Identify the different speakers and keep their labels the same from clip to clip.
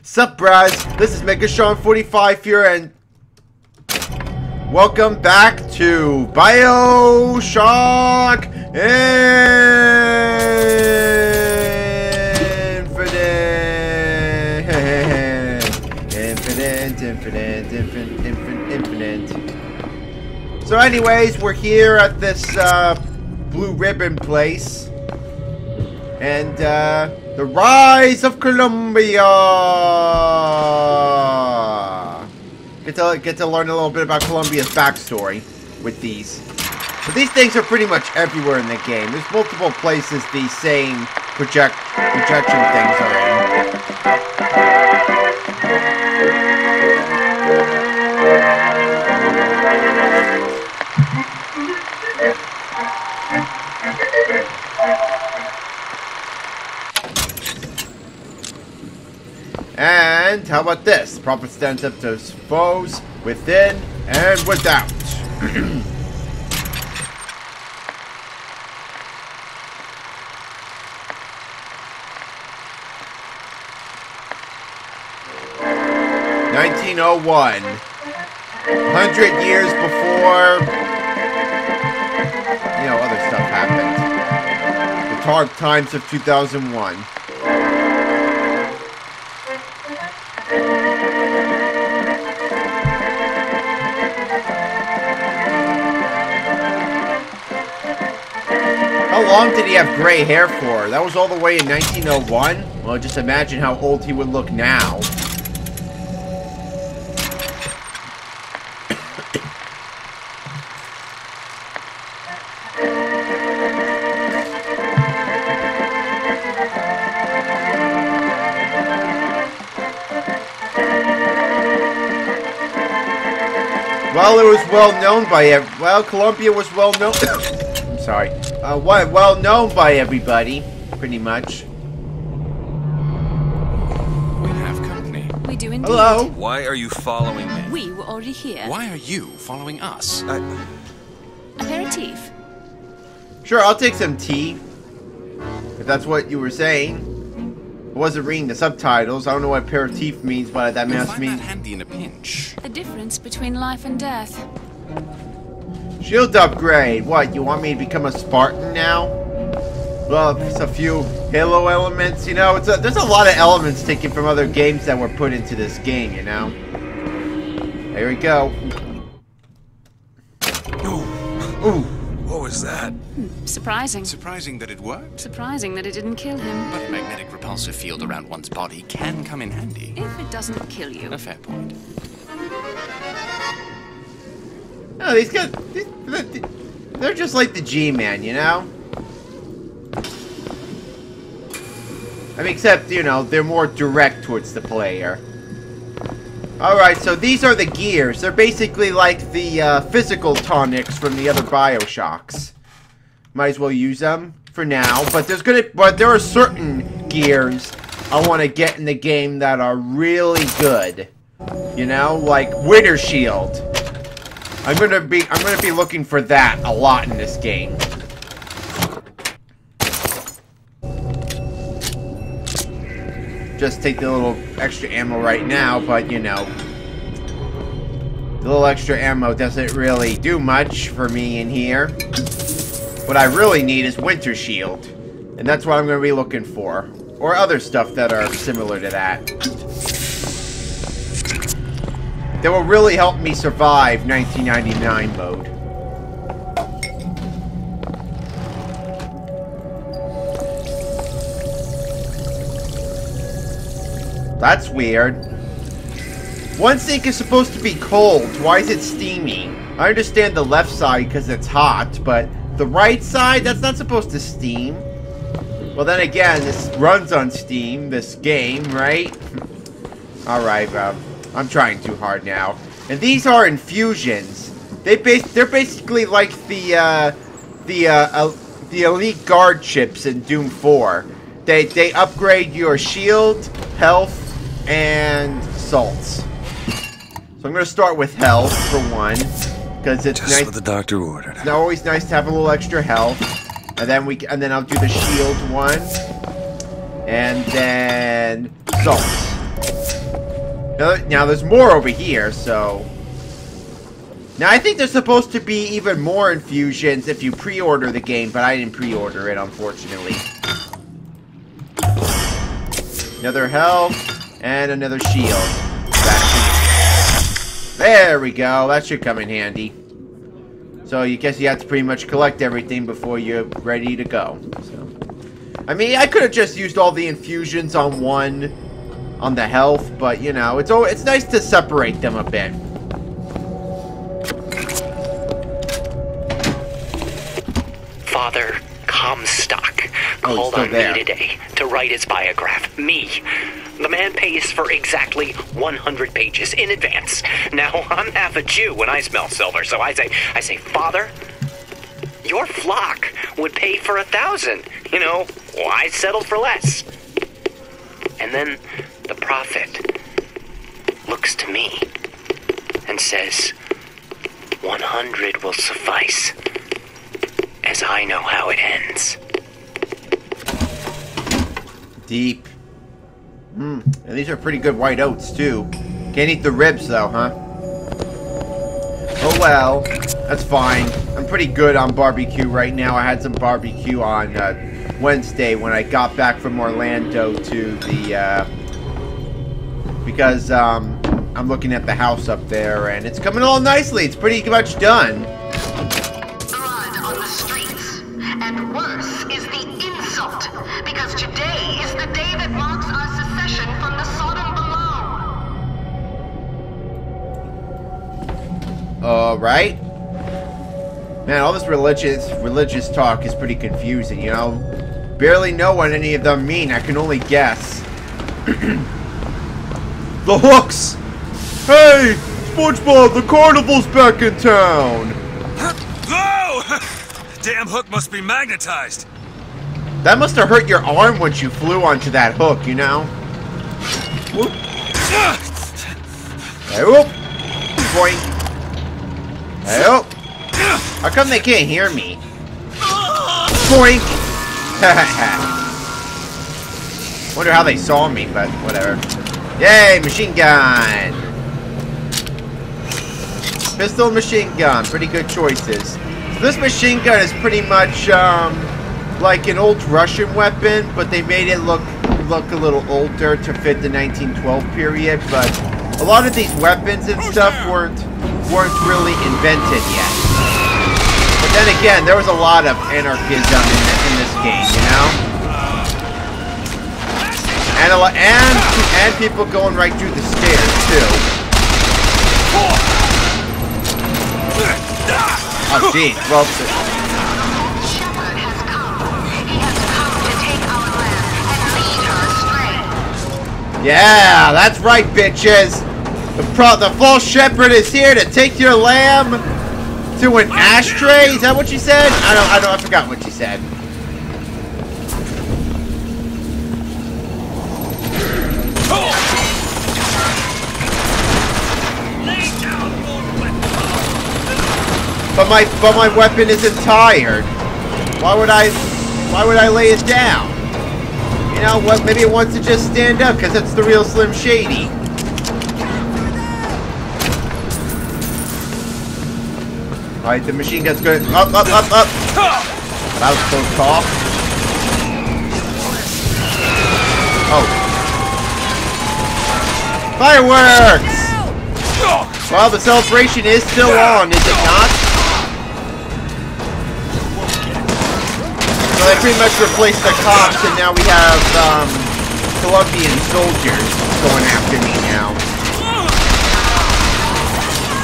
Speaker 1: Sup, Braz? This is MegaSean45 here, and welcome back to BioShock Infinite. So anyways, we're here at this Blue Ribbon place. And the rise of Columbia. Get to learn a little bit about Columbia's backstory with these. But these things are pretty much everywhere in the game. There's multiple places these same projection things are in. And how about this? The prophet stands up to his foes within and without. (1901). 100 years before, you know, other stuff happened. The dark times of 2001. How long did he have gray hair for? That was all the way in 1901? Well, just imagine how old he would look now. Well, it was well known by Columbia was well known. I'm sorry. Well known by everybody, pretty much.
Speaker 2: We have company.
Speaker 3: We do indeed.
Speaker 1: Hello.
Speaker 2: Why are you following me?
Speaker 3: We were already here.
Speaker 2: Why are you following us?
Speaker 3: Aperitif.
Speaker 1: Sure, I'll take some tea. If that's what you were saying. I wasn't reading the subtitles. I don't know what aperitif means, but that must mean.
Speaker 2: That handy in a pinch.
Speaker 3: The difference between life and death.
Speaker 1: Shield upgrade. What, you want me to become a Spartan now? Well, there's a few Halo elements, you know. There's a lot of elements taken from other games that were put into this game, you know. There we go. Ooh.
Speaker 2: What was that?
Speaker 3: Surprising.
Speaker 2: Surprising that it worked?
Speaker 3: Surprising that it didn't kill him.
Speaker 2: But a magnetic repulsive field around one's body can come in handy.
Speaker 3: If it doesn't kill you.
Speaker 2: A fair point.
Speaker 1: Oh, these guys, they're just like the G-Man, you know? I mean, except, you know, they're more direct towards the player. Alright, so these are the gears. They're basically like the physical tonics from the other BioShocks. Might as well use them for now. But there are certain gears I want to get in the game that are really good. You know, like Winter Shield. I'm gonna be looking for that a lot in this game. Just take the little extra ammo right now, but you know, the little extra ammo doesn't really do much for me in here. What I really need is Winter Shield, and that's what I'm gonna be looking for, or other stuff that are similar to that. That will really help me survive 1999 mode. That's weird. One sink is supposed to be cold. Why is it steamy? I understand the left side because it's hot, but the right side, that's not supposed to steam. Well, then again, this runs on Steam, this game, right? Alright, I'm trying too hard now. And these are infusions. They're basically like the elite guard chips in Doom 4. They upgrade your shield, health, and salts. So I'm gonna start with health for one, because it's
Speaker 2: just what the doctor ordered.
Speaker 1: It's always nice to have a little extra health, and then I'll do the shield one, and then salts. Now there's more over here, so... Now, I think there's supposed to be even more infusions if you pre-order the game, but I didn't pre-order it, unfortunately. Another health, and another shield. There we go. That should come in handy. So, you guess you have to pretty much collect everything before you're ready to go. So, I mean, I could have just used all the infusions on the health, but, you know, it's nice to separate them a bit.
Speaker 4: Father Comstock called on me today to write his biograph. Me. The man pays for exactly 100 pages in advance. Now, I'm half a Jew when I smell silver, so I say, Father, your flock would pay for 1,000. You know, why settle for less? And then the prophet looks to me and says, 100 will suffice, as I know how it ends.
Speaker 1: Deep. And these are pretty good white oats, too. Can't eat the ribs, though, huh? Oh, well. That's fine. I'm pretty good on barbecue right now. I had some barbecue on Wednesday when I got back from Orlando to the... because I'm looking at the house up there, and it's coming along nicely. It's pretty much done.
Speaker 5: Blood on the streets. And worse is the insult. Because today is the day that marks our secession from the Sodom below.
Speaker 1: Alright. Man, all this religious talk is pretty confusing, you know? Barely know what any of them mean. I can only guess. The hooks! Hey! SpongeBob, the carnival's back in town!
Speaker 6: Whoa! Damn hook must be magnetized.
Speaker 1: That must have hurt your arm once you flew onto that hook, you know? Whoop. Hey, whoop! Boing. Hey, whoop! How come they can't hear me? Boink! Wonder how they saw me, but whatever. Yay, machine gun! Pistol, machine gun, pretty good choices. So this machine gun is pretty much like an old Russian weapon, but they made it look a little older to fit the 1912 period. But a lot of these weapons and stuff weren't really invented yet. But then again, there was a lot of anarchism in this game, you know. And people going right through the stairs too. Oh jeez, well.
Speaker 5: Shepherd has come. He has come to take our land and lead her astray.
Speaker 1: Yeah, that's right, bitches. The false shepherd is here to take your lamb to an ashtray. Is that what she said? I forgot what she said. But my weapon isn't tired. Why would I lay it down? You know what? Maybe it wants to just stand up because it's the real Slim Shady. Alright, the machine gun's good. Up. That was close call. Oh. Fireworks! Well, the celebration is still on, is it not? So they pretty much replaced the cops, and now we have Colombian soldiers going after me now.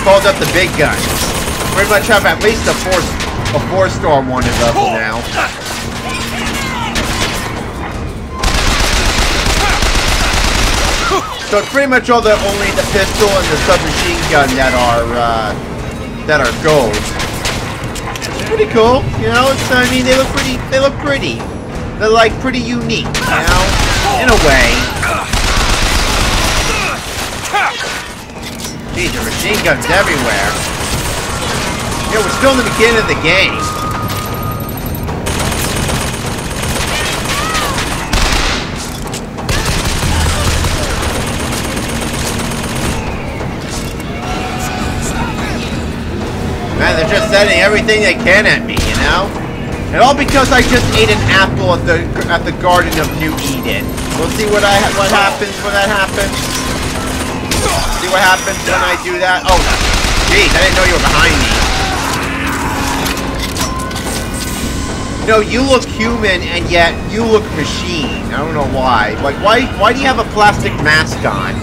Speaker 1: Called up the big guns. Pretty much have at least a four-star wanted level now. So it's pretty much only the pistol and the submachine gun that are gold. It's pretty cool, you know. I mean, they look pretty. They're like pretty unique, you know, in a way. Geez, there are machine guns everywhere. Yeah, we're still in the beginning of the game. sending everything they can at me, you know? And all because I just ate an apple at the Garden of New Eden. We'll see what happens when that happens. See what happens when I do that. Oh, jeez, I didn't know you were behind me. No, you look human, and yet you look machine. I don't know why. Like, why do you have a plastic mask on?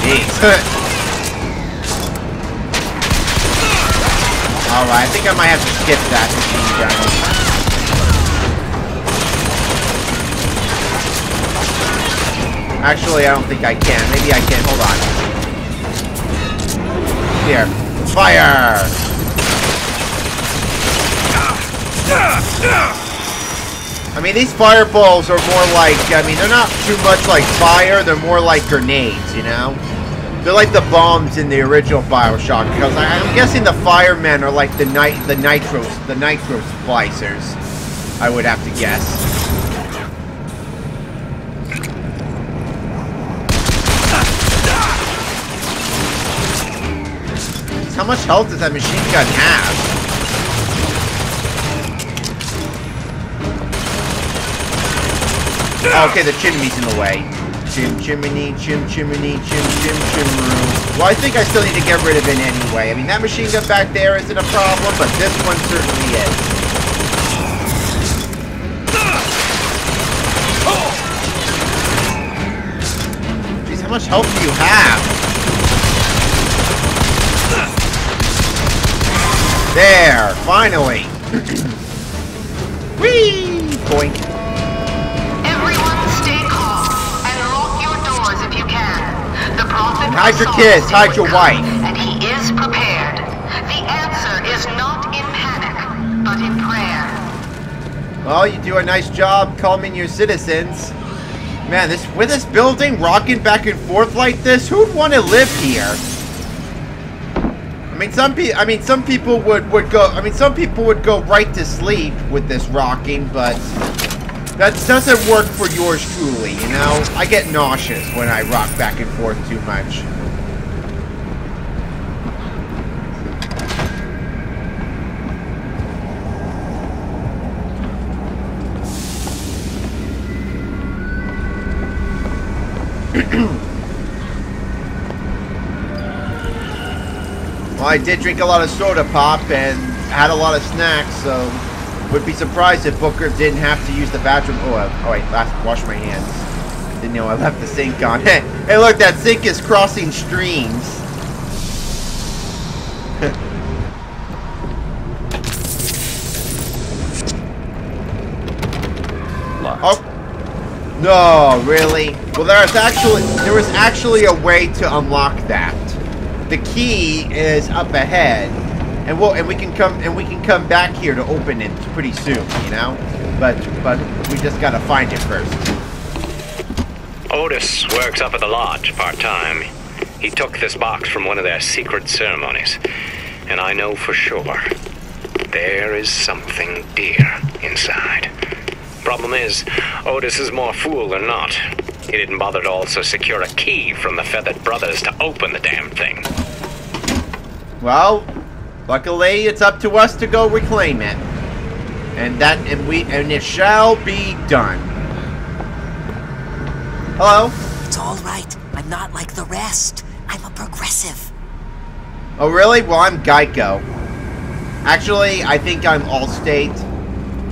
Speaker 1: Jeez. Alright, I think I might have to skip that machine gun. Actually, I don't think I can. Maybe I can. Hold on. Here. Fire! I mean, these fireballs are more like... I mean, they're not too much like fire. They're more like grenades, you know? They're like the bombs in the original Bioshock. Because I'm guessing the firemen are like the nitro splicers. I would have to guess. How much health does that machine gun have? Oh, okay, the chimney's in the way. Chimney, chimney, chimney. Well, I think I still need to get rid of it anyway. I mean, that machine gun back there isn't a problem, but this one certainly is. Jeez, how much health do you have? There, finally. Whee! Boink.
Speaker 5: Everyone stay calm and lock your doors if you can. The prophet
Speaker 1: And hide your kids, hide your wife.
Speaker 5: And he is prepared. The answer is not in panic, but in prayer.
Speaker 1: Well, you do a nice job calming your citizens. Man, with this building rocking back and forth like this, who'd want to live here? I mean, some people would go right to sleep with this rocking, but that doesn't work for yours truly, you know? I get nauseous when I rock back and forth too much. Well, I did drink a lot of soda pop and had a lot of snacks, so would be surprised if Booker didn't have to use the bathroom. Oh wait, wash my hands. Didn't know I left the sink on. Hey, look, that sink is crossing streams. Oh, no, really? Well, there was actually a way to unlock that. The key is up ahead, and we can come back here to open it pretty soon, you know. But we just gotta find it first.
Speaker 4: Otis works up at the lodge part-time. He took this box from one of their secret ceremonies, and I know for sure there is something dear inside. Problem is, Otis is more fool than not. He didn't bother to also secure a key from the Feathered Brothers to open the damn thing.
Speaker 1: Well, luckily it's up to us to go reclaim it. And it shall be done. Hello?
Speaker 7: It's all right. I'm not like the rest. I'm a progressive.
Speaker 1: Oh, really? Well, I'm Geico. Actually, I think I'm Allstate.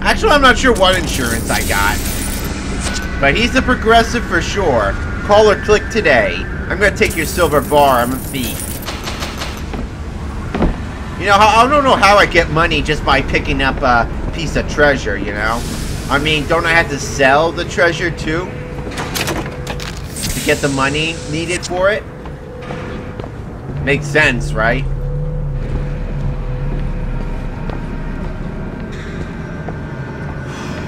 Speaker 1: Actually, I'm not sure what insurance I got. But he's a progressive for sure. Call or click today. I'm gonna take your silver bar. I'm a thief. You know, I don't know how I get money just by picking up a piece of treasure, you know? I mean, don't I have to sell the treasure too? To get the money needed for it? Makes sense, right?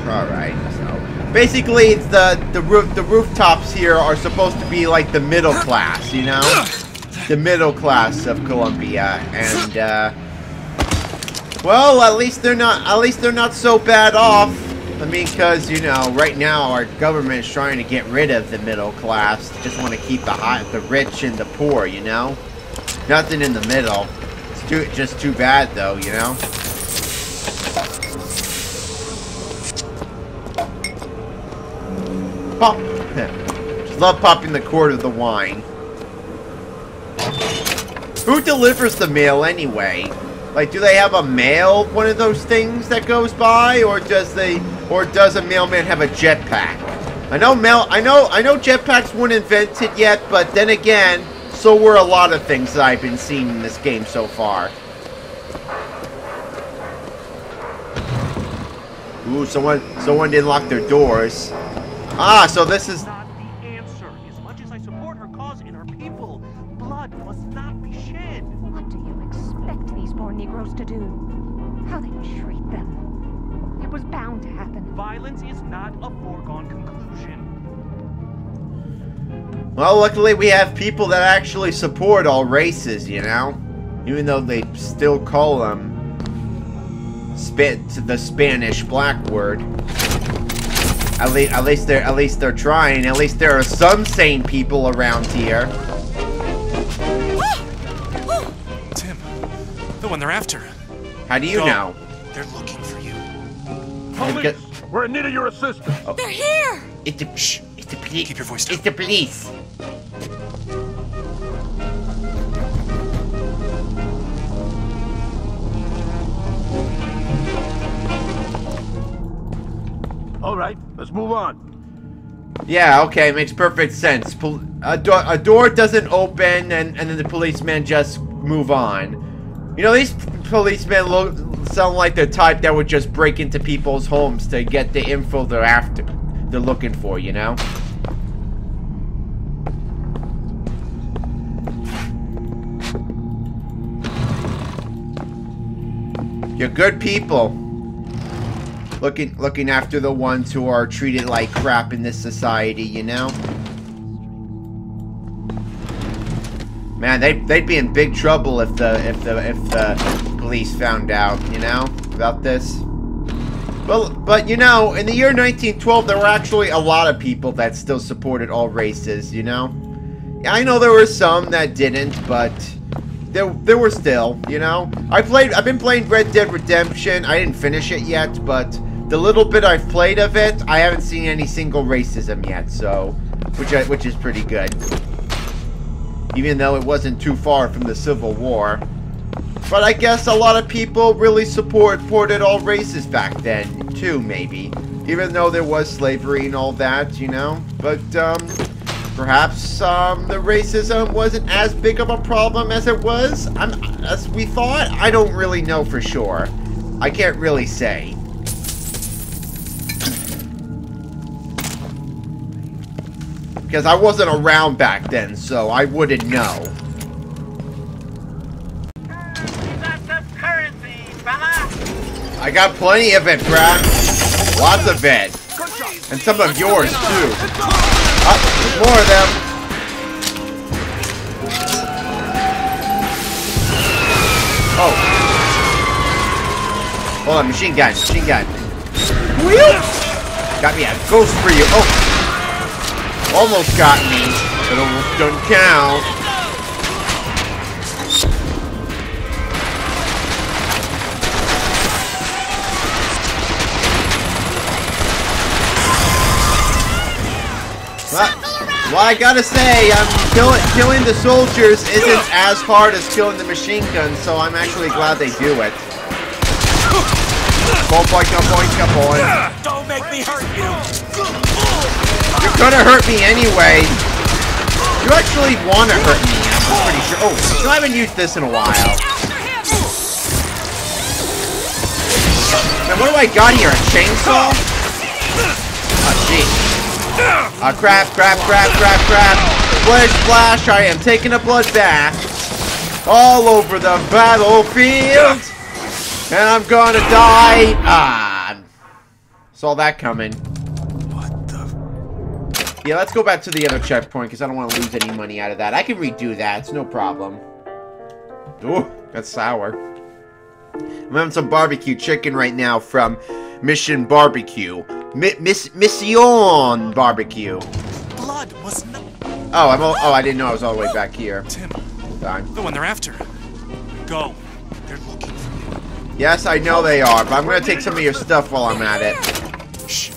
Speaker 1: Alright, so basically it's the rooftops here are supposed to be like the middle class, you know? The middle class of Columbia, and well, at least they're not so bad off. I mean, because, you know, right now our government is trying to get rid of the middle class. They just want to keep the rich and the poor, you know? Nothing in the middle. It's just too bad, though, you know? Pop! Just love popping the cork of the wine. Who delivers the mail, anyway? Like, do they have a mail, one of those things that goes by, or does a mailman have a jetpack? I know jetpacks weren't invented yet, but then again, so were a lot of things that I've been seeing in this game so far. Ooh, someone didn't lock their doors. Ah, so this is
Speaker 8: not the answer. As much as I support her cause and her people, blood must not be shed.
Speaker 9: What do you expect these poor Negroes to do? How they treat them? It was bound to happen.
Speaker 8: Violence is not a foregone conclusion.
Speaker 1: Well, luckily we have people that actually support all races, you know? Even though they still call them the Spanish black word. At least they're trying. At least there are some sane people around here.
Speaker 6: Tim, the one they're after.
Speaker 1: How do you know?
Speaker 6: They're looking for you.
Speaker 10: Police! We're in need of your assistance.
Speaker 1: Oh.
Speaker 3: They're here!
Speaker 1: It's the police.
Speaker 6: Keep your voice down.
Speaker 1: It's the police.
Speaker 10: All right, let's move on.
Speaker 1: Yeah, okay, makes perfect sense. A door doesn't open, and then the policemen just move on. You know, these policemen sound like the type that would just break into people's homes to get the info they're looking for, you know? You're good people. Looking after the ones who are treated like crap in this society, you know? Man, they'd be in big trouble if the police found out, you know, about this. Well, but you know, in the year 1912, there were actually a lot of people that still supported all races, you know? I know there were some that didn't, but there were still, you know? I've been playing Red Dead Redemption. I didn't finish it yet, but the little bit I've played of it, I haven't seen any single racism yet, so which is pretty good. Even though it wasn't too far from the Civil War. But I guess a lot of people really supported all races back then, too, maybe. Even though there was slavery and all that, you know? But, perhaps, the racism wasn't as big of a problem as it was, as we thought? I don't really know for sure. I can't really say. Because I wasn't around back then, so I wouldn't know. I got plenty of it, Brad. Lots of it. And some of yours, too. Oh, there's more of them. Oh. Hold on, machine gun. Got me a ghost for you. Oh. Almost got me, but almost don't count. Well, I gotta say, killing the soldiers isn't as hard as killing the machine guns, so I'm actually glad they do it. Boing.
Speaker 7: Don't make me hurt you.
Speaker 1: You're gonna hurt me anyway. You actually want to hurt me, I'm pretty sure. Oh, I haven't used this in a while. Man, what do I got here? A chainsaw? Oh, jeez. Crap. Splash. I am taking a bloodbath all over the battlefield. And I'm gonna die. Saw that coming. Yeah, let's go back to the other checkpoint, because I don't want to lose any money out of that. I can redo that. It's no problem. Ooh, that's sour. I'm having some barbecue chicken right now from Mission Barbecue. Mission Barbecue.
Speaker 2: Blood was not...
Speaker 1: Oh, I didn't know I was all the way back here.
Speaker 2: Tim,
Speaker 1: Hold on.
Speaker 2: the one they're after. Go. They're looking for you.
Speaker 1: Yes, I know they are, but I'm gonna take some of your stuff while I'm at it.
Speaker 2: Shh.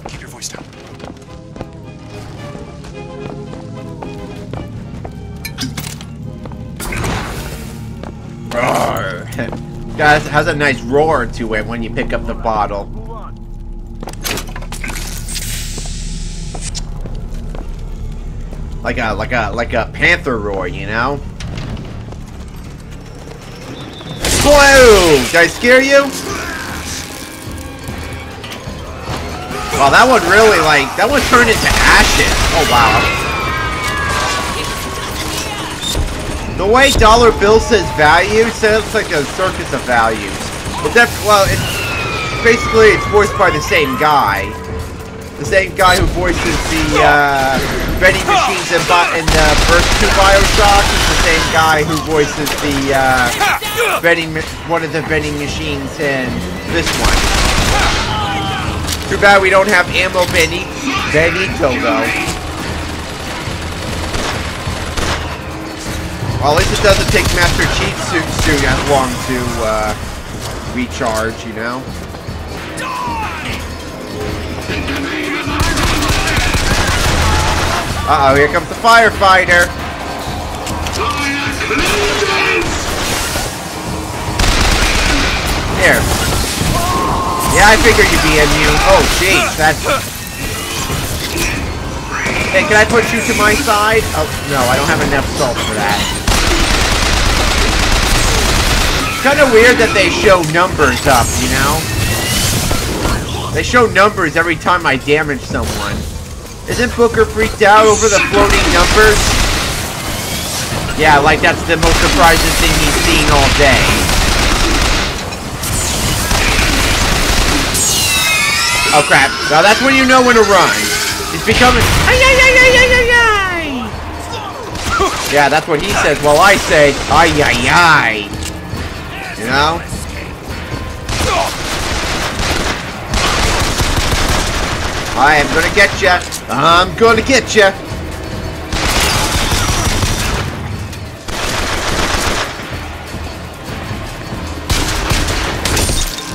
Speaker 2: Keep your voice down.
Speaker 1: Roar. Guys, has a nice roar to it when you pick up the bottle.
Speaker 10: Move on.
Speaker 1: Like a panther roar, you know? Whoa! Did I scare you? Wow, that one really, that one turned into ashes. Oh, wow. The way Dollar Bill says value sounds like a circus of values. But it's voiced by the same guy. The same guy who voices the vending machines in the first 2 Bioshock is the same guy who voices the one of the vending machines in this one. Too bad we don't have Ammo Benito though. Well, at least it doesn't take Master Chief Suit as long to recharge, you know. Uh-oh, here comes the firefighter. Here. Yeah, I figured you'd be immune. Oh, jeez, that's... Hey, can I put you to my side? Oh, no, I don't have enough salt for that. It's kind of weird that they show numbers up, you know? They show numbers every time I damage someone. Isn't Booker freaked out over the floating numbers? Yeah, like that's the most surprising thing he's seen all day. Oh crap. Now that's when you know when to run. He's becoming... Yeah, that's what he says. Well, I say, ay-ay-ay. You know? I am gonna get ya. I'm gonna get ya.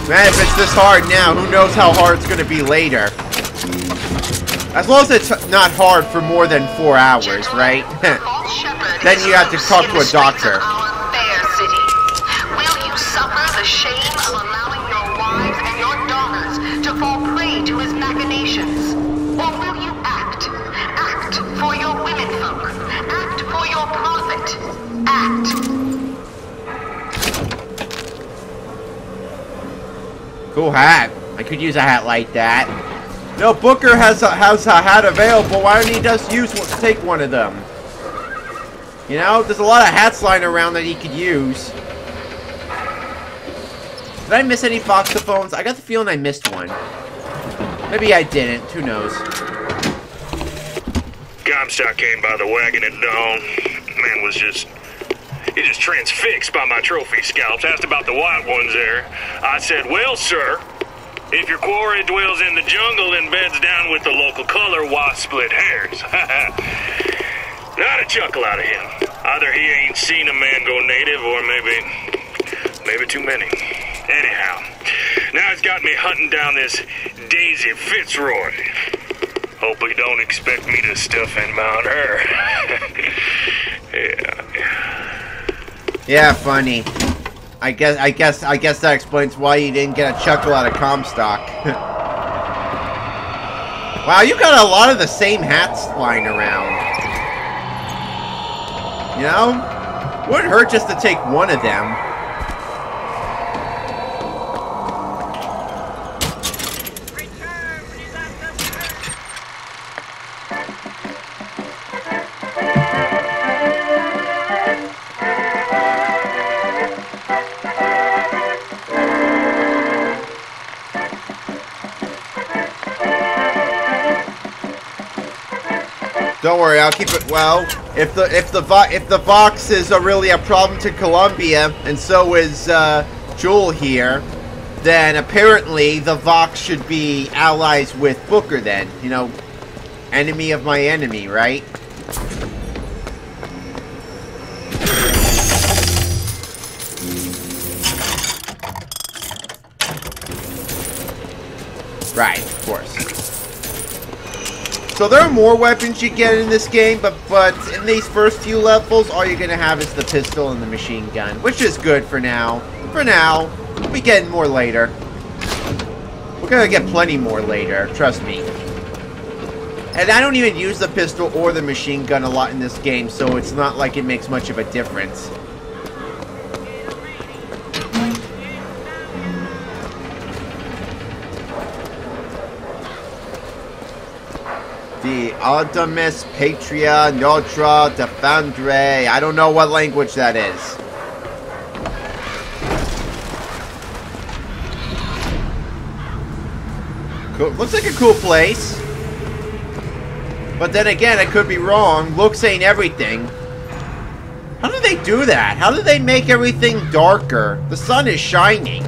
Speaker 1: Man, if it's this hard now, who knows how hard it's gonna be later. As long as it's not hard for more than 4 hours, right? Then you have to talk to a doctor.
Speaker 5: Will you suffer the shame of allowing your wives and your daughters to fall prey to his machinations? Or will you act? Act for your womenfolk. Act for your profit. Act.
Speaker 1: Cool hat. I could use a hat like that. No, Booker has a hat available. Why don't he just take one of them? You know, there's a lot of hats lying around that he could use. Did I miss any voxophones? I got the feeling I missed one. Maybe I didn't. Who knows?
Speaker 11: Comstock came by the wagon at dawn. Man was just transfixed by my trophy scalps. Asked about the white ones there. I said, well, sir, if your quarry dwells in the jungle and beds down with the local color, why split hairs? Not a chuckle out of him. Either he ain't seen a man go native, or maybe too many. Anyhow, now he's got me hunting down this Daisy Fitzroy. Hope he don't expect me to stuff and mount her. Yeah.
Speaker 1: Yeah, funny. I guess that explains why you didn't get a chuckle out of Comstock. Wow, you got a lot of the same hats flying around. You know? Wouldn't hurt just to take one of them. Don't worry, I'll keep it. Well, if the Vox is really a problem to Columbia, and so is Joel here, then apparently the Vox should be allies with Booker then. You know, enemy of my enemy, right? Right, of course. So there are more weapons you get in this game, but in these first few levels, all you're gonna have is the pistol and the machine gun, which is good for now. For now, we'll be getting more later. We're gonna get plenty more later, trust me. And I don't even use the pistol or the machine gun a lot in this game, so it's not like it makes much of a difference. The Artemis Patria Notre Defendre. I don't know what language that is. Cool. Looks like a cool place. But then again, I could be wrong. Looks ain't everything. How do they do that? How do they make everything darker? The sun is shining.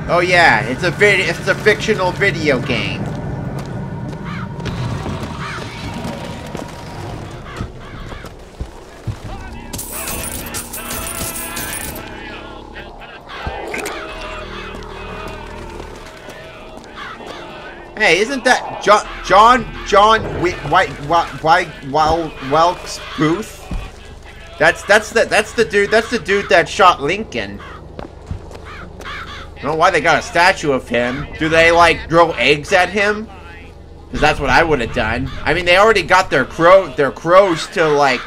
Speaker 1: Oh yeah, it's a fictional video game. Hey, isn't that John Wilkes Booth? That's the dude that shot Lincoln. I don't know why they got a statue of him. Do they like throw eggs at him? Because that's what I would have done. I mean, they already got their crows to like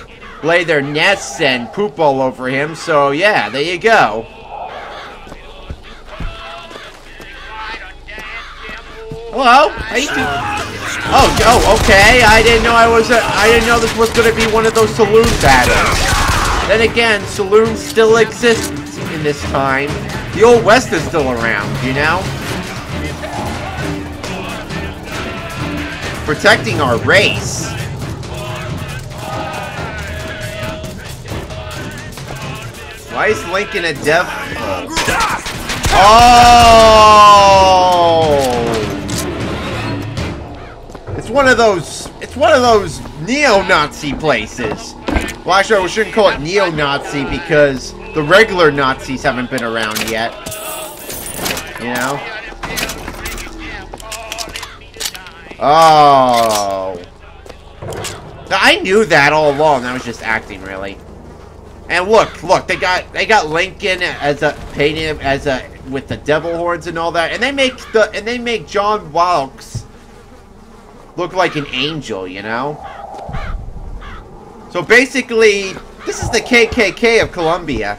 Speaker 1: lay their nests and poop all over him. So yeah, there you go. Hello? How you doing? Oh, okay. I didn't know this was gonna be one of those saloon battles. Then again, saloons still exist in this time. The Old West is still around, you know? Protecting our race. Why is Lincoln a dev? Oh! It's one of those neo-Nazi places. Well, actually, we shouldn't call it neo-Nazi because the regular Nazis haven't been around yet. You know? Oh. I knew that all along. That was just acting, really. And look, they got Lincoln as a painted as a with the devil horns and all that, and they make John Wilkes look like an angel, you know? So basically, this is the KKK of Colombia.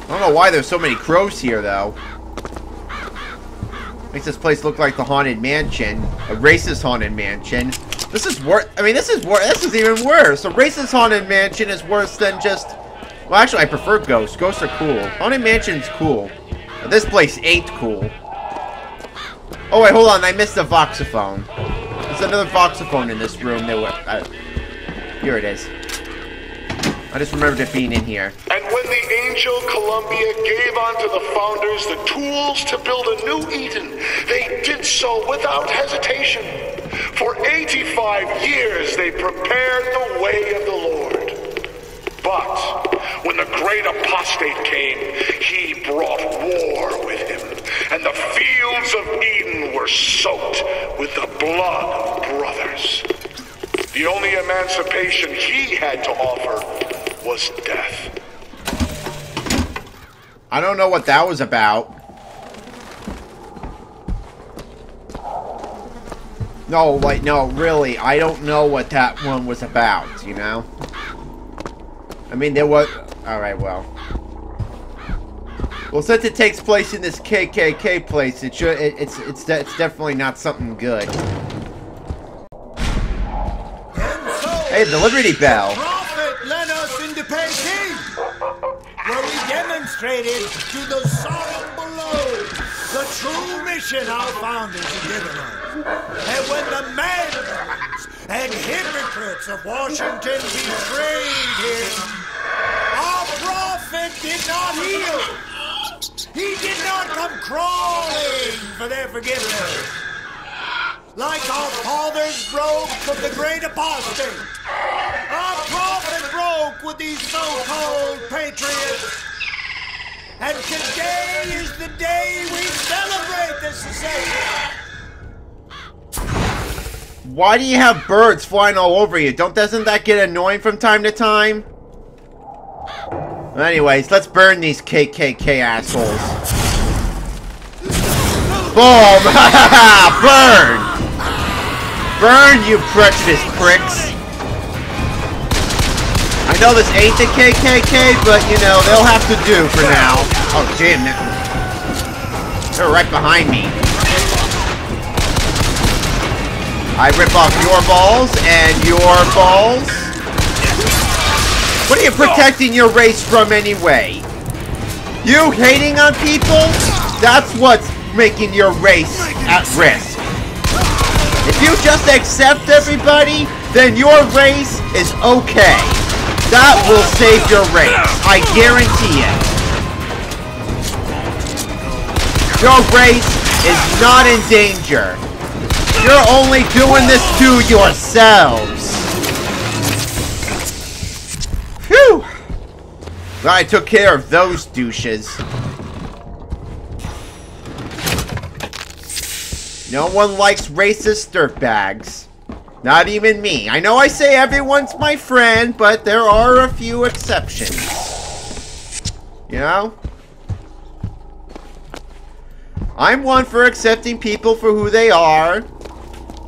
Speaker 1: I don't know why there's so many crows here, though. Makes this place look like the Haunted Mansion. A racist Haunted Mansion. This is worse. I mean, this is even worse. A racist Haunted Mansion is worse than just... Well, actually, I prefer ghosts. Ghosts are cool. Haunted Mansion's cool. But this place ain't cool. Oh, wait, hold on. I missed a voxophone. There's another voxophone in this room. Here it is. I just remembered it being in here.
Speaker 12: And when the Angel Columbia gave unto the founders the tools to build a new Eden, they did so without hesitation. For 85 years they prepared the way of the Lord. But when the great apostate came, he brought war with him, and the fields of Eden were soaked with the blood of brothers. The only emancipation he had to offer was death.
Speaker 1: I don't know what that was about. No, like, no, really, I don't know what that one was about, you know? I mean, there was... Alright, well. Well, since it takes place in this KKK place, it's definitely not something good. Hey, the Liberty Bell.
Speaker 13: Prophet led us into Peking, where we demonstrated to the sorrow below the true mission our founders had given us. And when the madmans and hypocrites of Washington betrayed him. Our prophet did not heal. He did not come crawling for their forgiveness. Like our fathers broke from the great apostate, our prophet broke with these so-called patriots. And today is the day we celebrate this secession.
Speaker 1: Why do you have birds flying all over you? Doesn't that get annoying from time to time? Anyways, let's burn these KKK assholes. Boom! Burn! Burn, you prejudiced pricks! I know this ain't the KKK, but, you know, they'll have to do for now. Oh, damn. They're right behind me. I rip off your balls and your balls. What are you protecting your race from anyway? You hating on people? That's what's making your race at risk. If you just accept everybody, then your race is okay. That will save your race. I guarantee it. Your race is not in danger. You're only doing this to yourselves. Phew! Well, I took care of those douches. No one likes racist dirtbags. Not even me. I know I say everyone's my friend, but there are a few exceptions. You know? I'm one for accepting people for who they are,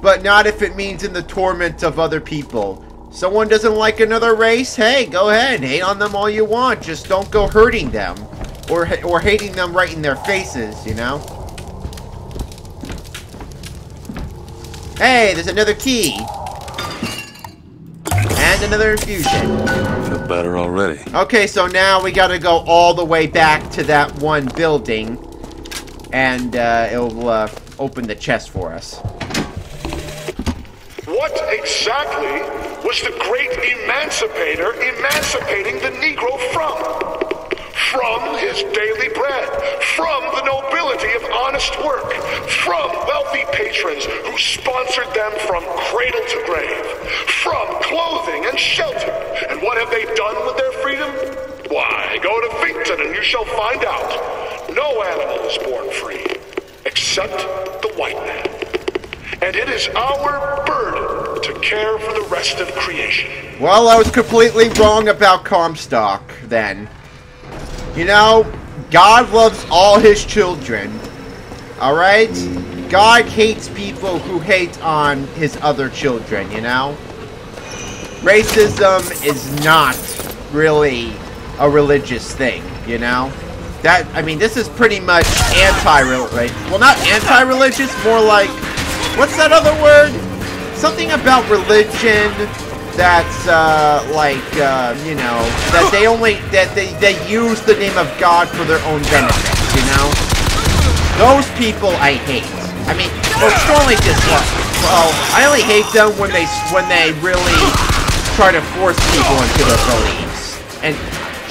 Speaker 1: but not if it means in the torment of other people. Someone doesn't like another race? Hey, go ahead. Hate on them all you want. Just don't go hurting them. Or hating them right in their faces, you know? Hey, there's another key. And another infusion.
Speaker 14: Feel better already.
Speaker 1: Okay, so now we gotta go all the way back to that one building. And it'll open the chest for us.
Speaker 12: What exactly was the great emancipator emancipating the Negro from? From his daily bread, from the nobility of honest work, from wealthy patrons who sponsored them from cradle to grave, from clothing and shelter. And what have they done with their freedom? Why, go to Finkton and you shall find out. No animal is born free, except the white man. And it is our burden to care for the rest of creation.
Speaker 1: Well, I was completely wrong about Comstock, then. You know, God loves all his children. Alright? God hates people who hate on his other children, you know? Racism is not really a religious thing, you know? That, I mean, this is pretty much anti-religious. Well, not anti-religious, more like... What's that other word? Something about religion that's, you know, that they only, that they use the name of God for their own benefits, you know? Those people I hate. I mean, well, strongly dislike. Well, I only hate them when they really try to force people into their beliefs. And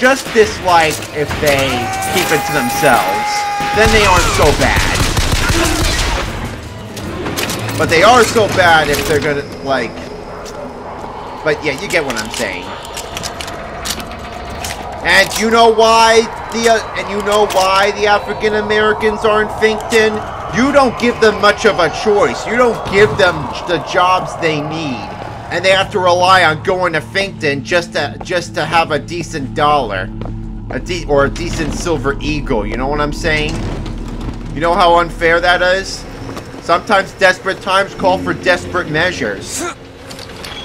Speaker 1: just dislike if they keep it to themselves. Then they aren't so bad. But they are so bad if they're gonna, like... But yeah, you get what I'm saying. And you know why the African Americans are in Finkton? You don't give them much of a choice. You don't give them the jobs they need. And they have to rely on going to Finkton just to have a decent dollar. Or a decent silver eagle, you know what I'm saying? You know how unfair that is? Sometimes desperate times call for desperate measures.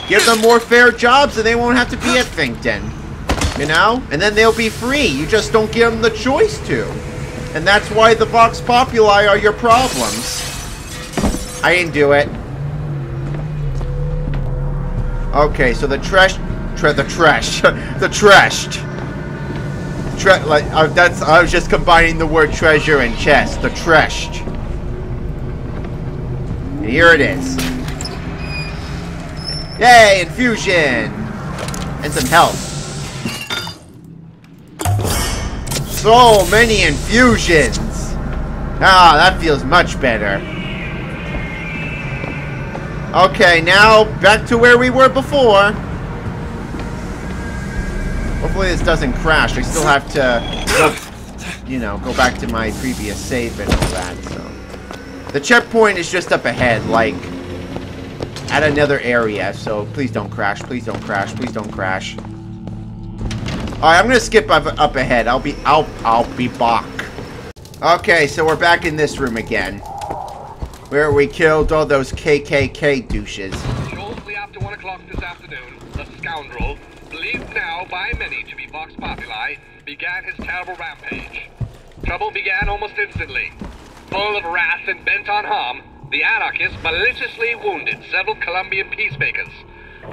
Speaker 1: Give them more fair jobs and they won't have to be at Finkton. You know? And then they'll be free. You just don't give them the choice to. And that's why the Vox Populi are your problems. I didn't do it. Okay, so the trashed. I was just combining the word treasure and chest. The trashed. And here it is. Yay, infusion! And some health. So many infusions! Ah, that feels much better. Okay, now back to where we were before. Hopefully this doesn't crash. I still have to, you know, go back to my previous save and all that, so. The checkpoint is just up ahead, like, at another area, so please don't crash, please don't crash, please don't crash. Alright, I'm gonna skip up ahead. I'll be back. Okay, so we're back in this room again. Where we killed all those KKK douches.
Speaker 14: Shortly after 1 o'clock this afternoon, the scoundrel, believed now by many to be Vox Populi, began his terrible rampage. Trouble began almost instantly. Full of wrath and bent on harm, the anarchist maliciously wounded several Colombian peacemakers,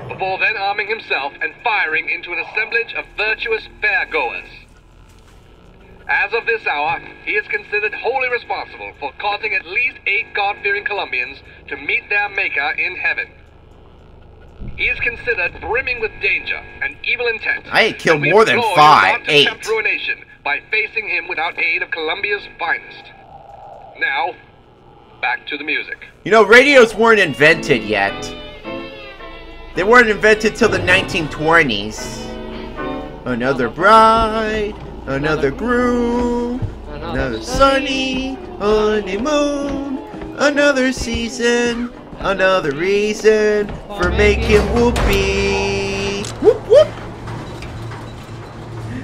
Speaker 14: before then arming himself and firing into an assemblage of virtuous fairgoers. As of this hour, he is considered wholly responsible for causing at least 8 God-fearing Colombians to meet their Maker in heaven. He is considered brimming with danger and evil intent.
Speaker 1: I had killed more than 5, 8.
Speaker 14: Attempt ruination by facing him without aid of Colombia's finest. Now, back to the music.
Speaker 1: You know, radios weren't invented yet. They weren't invented till the 1920s. Another bride, another groom, another sunny honeymoon, another season, another reason for making whoopee. Whoop whoop.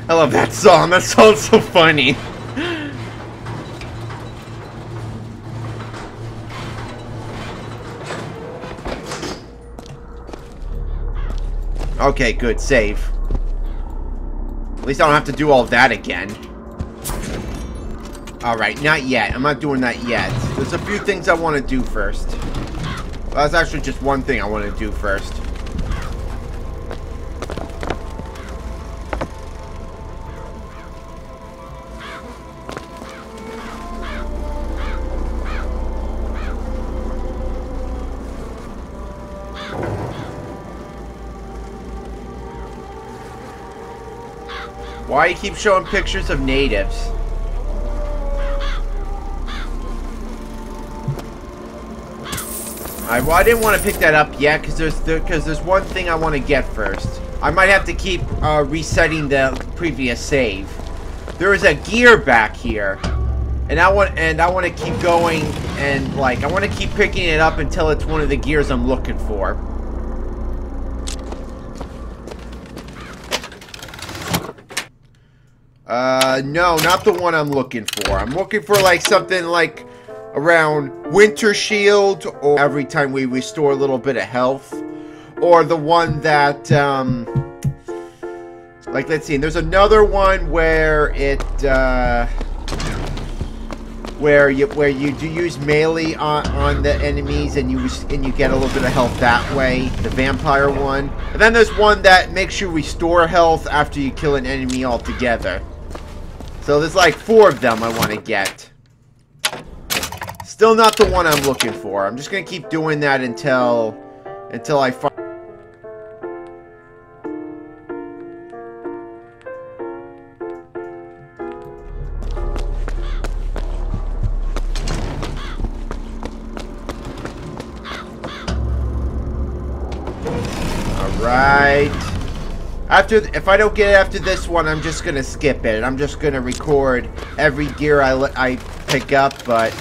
Speaker 1: I love that song. That song's so funny. Okay, good. Save. At least I don't have to do all that again. Alright, not yet. I'm not doing that yet. There's a few things I want to do first. Well, that's actually just one thing I want to do first. Why you keep showing pictures of natives? Well, I didn't want to pick that up yet because there's one thing I want to get first. I might have to keep resetting the previous save. There is a gear back here, and I want to keep going and like I want to keep picking it up until it's one of the gears I'm looking for. No, not the one I'm looking for. I'm looking for, like, something, like, around Winter Shield, or every time we restore a little bit of health. Or the one that, like, let's see, there's another one where it, where you do use melee on the enemies, and you get a little bit of health that way, the vampire one. And then there's one that makes you restore health after you kill an enemy altogether. So there's like 4 of them I want to get. Still not the one I'm looking for. I'm just gonna keep doing that until I find. Alright. If I don't get it after this one, I'm just gonna skip it. I'm just gonna record every gear I pick up, but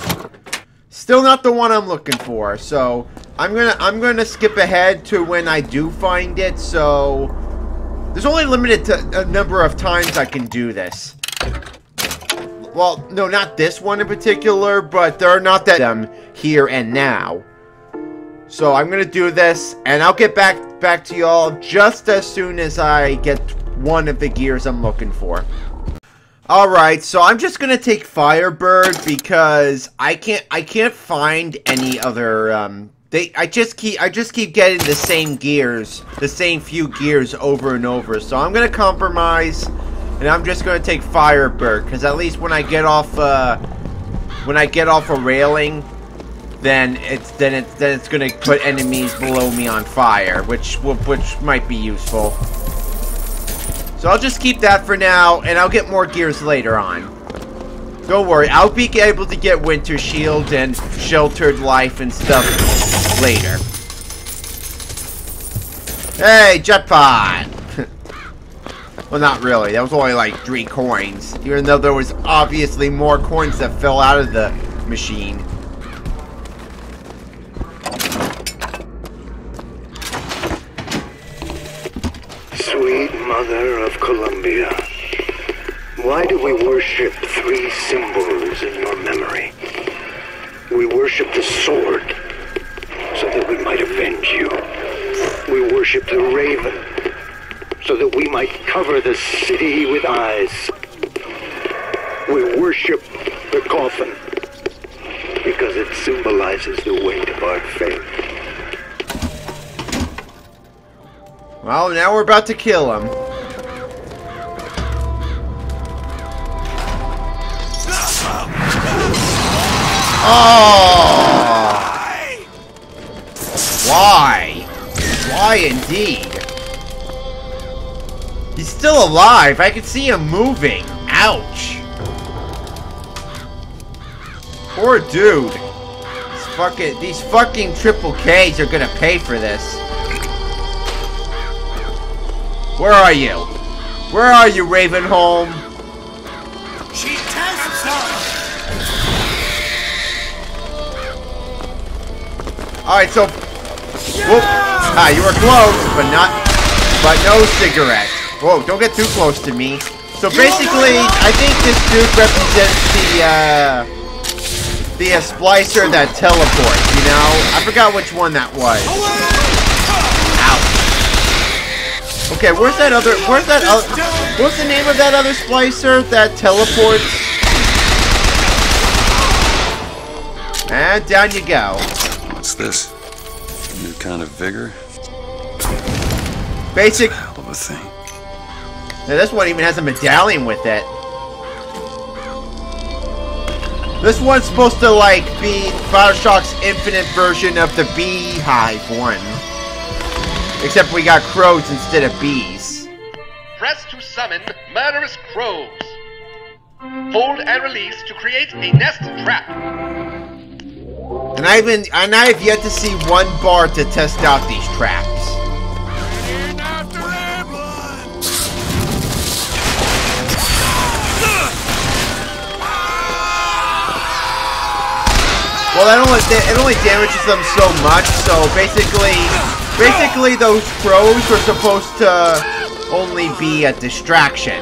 Speaker 1: still not the one I'm looking for. So I'm gonna skip ahead to when I do find it. So there's only limited to a number of times I can do this. Well, no, not this one in particular, but there are not that here and now. So I'm gonna do this, and I'll get back to y'all just as soon as I get one of the gears I'm looking for. Alright, so I'm just gonna take Firebird because I can't find any other I just keep getting the same gears, the same few gears over and over. So I'm gonna compromise, and I'm just gonna take Firebird because at least when I get off a railing, then it's gonna put enemies below me on fire, which might be useful. So I'll just keep that for now, and I'll get more gears later on. Don't worry, I'll be able to get Winter Shield and Sheltered Life and stuff later. Hey, Jetpod! Well, not really. That was only like 3 coins. Even though there was obviously more coins that fell out of the machine.
Speaker 12: Sweet Mother of Columbia, why do we worship 3 symbols in your memory? We worship the sword, so that we might avenge you. We worship the raven, so that we might cover the city with eyes. We worship the coffin, because it symbolizes the weight of our faith.
Speaker 1: Well, now we're about to kill him. Oh! Why? Why indeed? He's still alive. I can see him moving. Ouch. Poor dude. These fucking triple Ks are gonna pay for this. Where are you? Where are you, Ravenholm?
Speaker 13: She tests us!
Speaker 1: Alright, so... Whoop. Ah, you were close, but no cigarette. Whoa, don't get too close to me. So basically, I think this dude represents the splicer that teleports, you know? I forgot which one that was. Ouch. Okay, what's the name of that other splicer that teleports? And down you go.
Speaker 15: What's this? New kind of vigor?
Speaker 1: Basic.
Speaker 15: Hell of a thing.
Speaker 1: Now this one even has a medallion with it. This one's supposed to like be Bioshock's infinite version of the beehive one. Except we got crows instead of bees.
Speaker 16: Press to summon murderous crows. Hold and release to create a nest trap.
Speaker 1: And I've yet to see one bar to test out these traps. Well, it only damages them so much. So basically those crows are supposed to only be a distraction.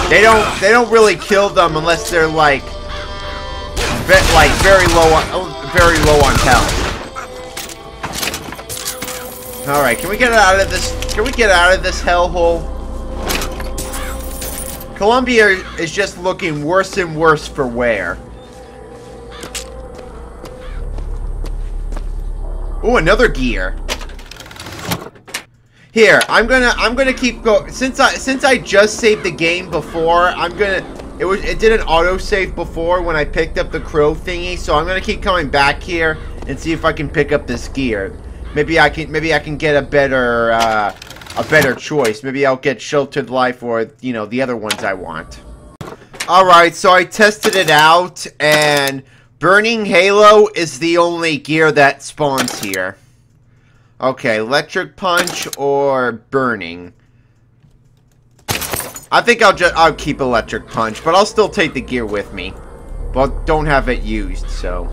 Speaker 1: They don't really kill them unless they're like very low on health. All right, can we get out of this? Can we get out of this hellhole? Columbia is just looking worse and worse for wear. Ooh, another gear. Here, I'm gonna keep going. Since I just saved the game before, it did an autosave before when I picked up the crow thingy, so I'm gonna keep coming back here and see if I can pick up this gear. Maybe I can get a better choice. Maybe I'll get Sheltered Life or, you know, the other ones I want. Alright, so I tested it out, and Burning Halo is the only gear that spawns here. Okay, Electric Punch or Burning. I think I'll keep Electric Punch, but I'll still take the gear with me. But don't have it used, so.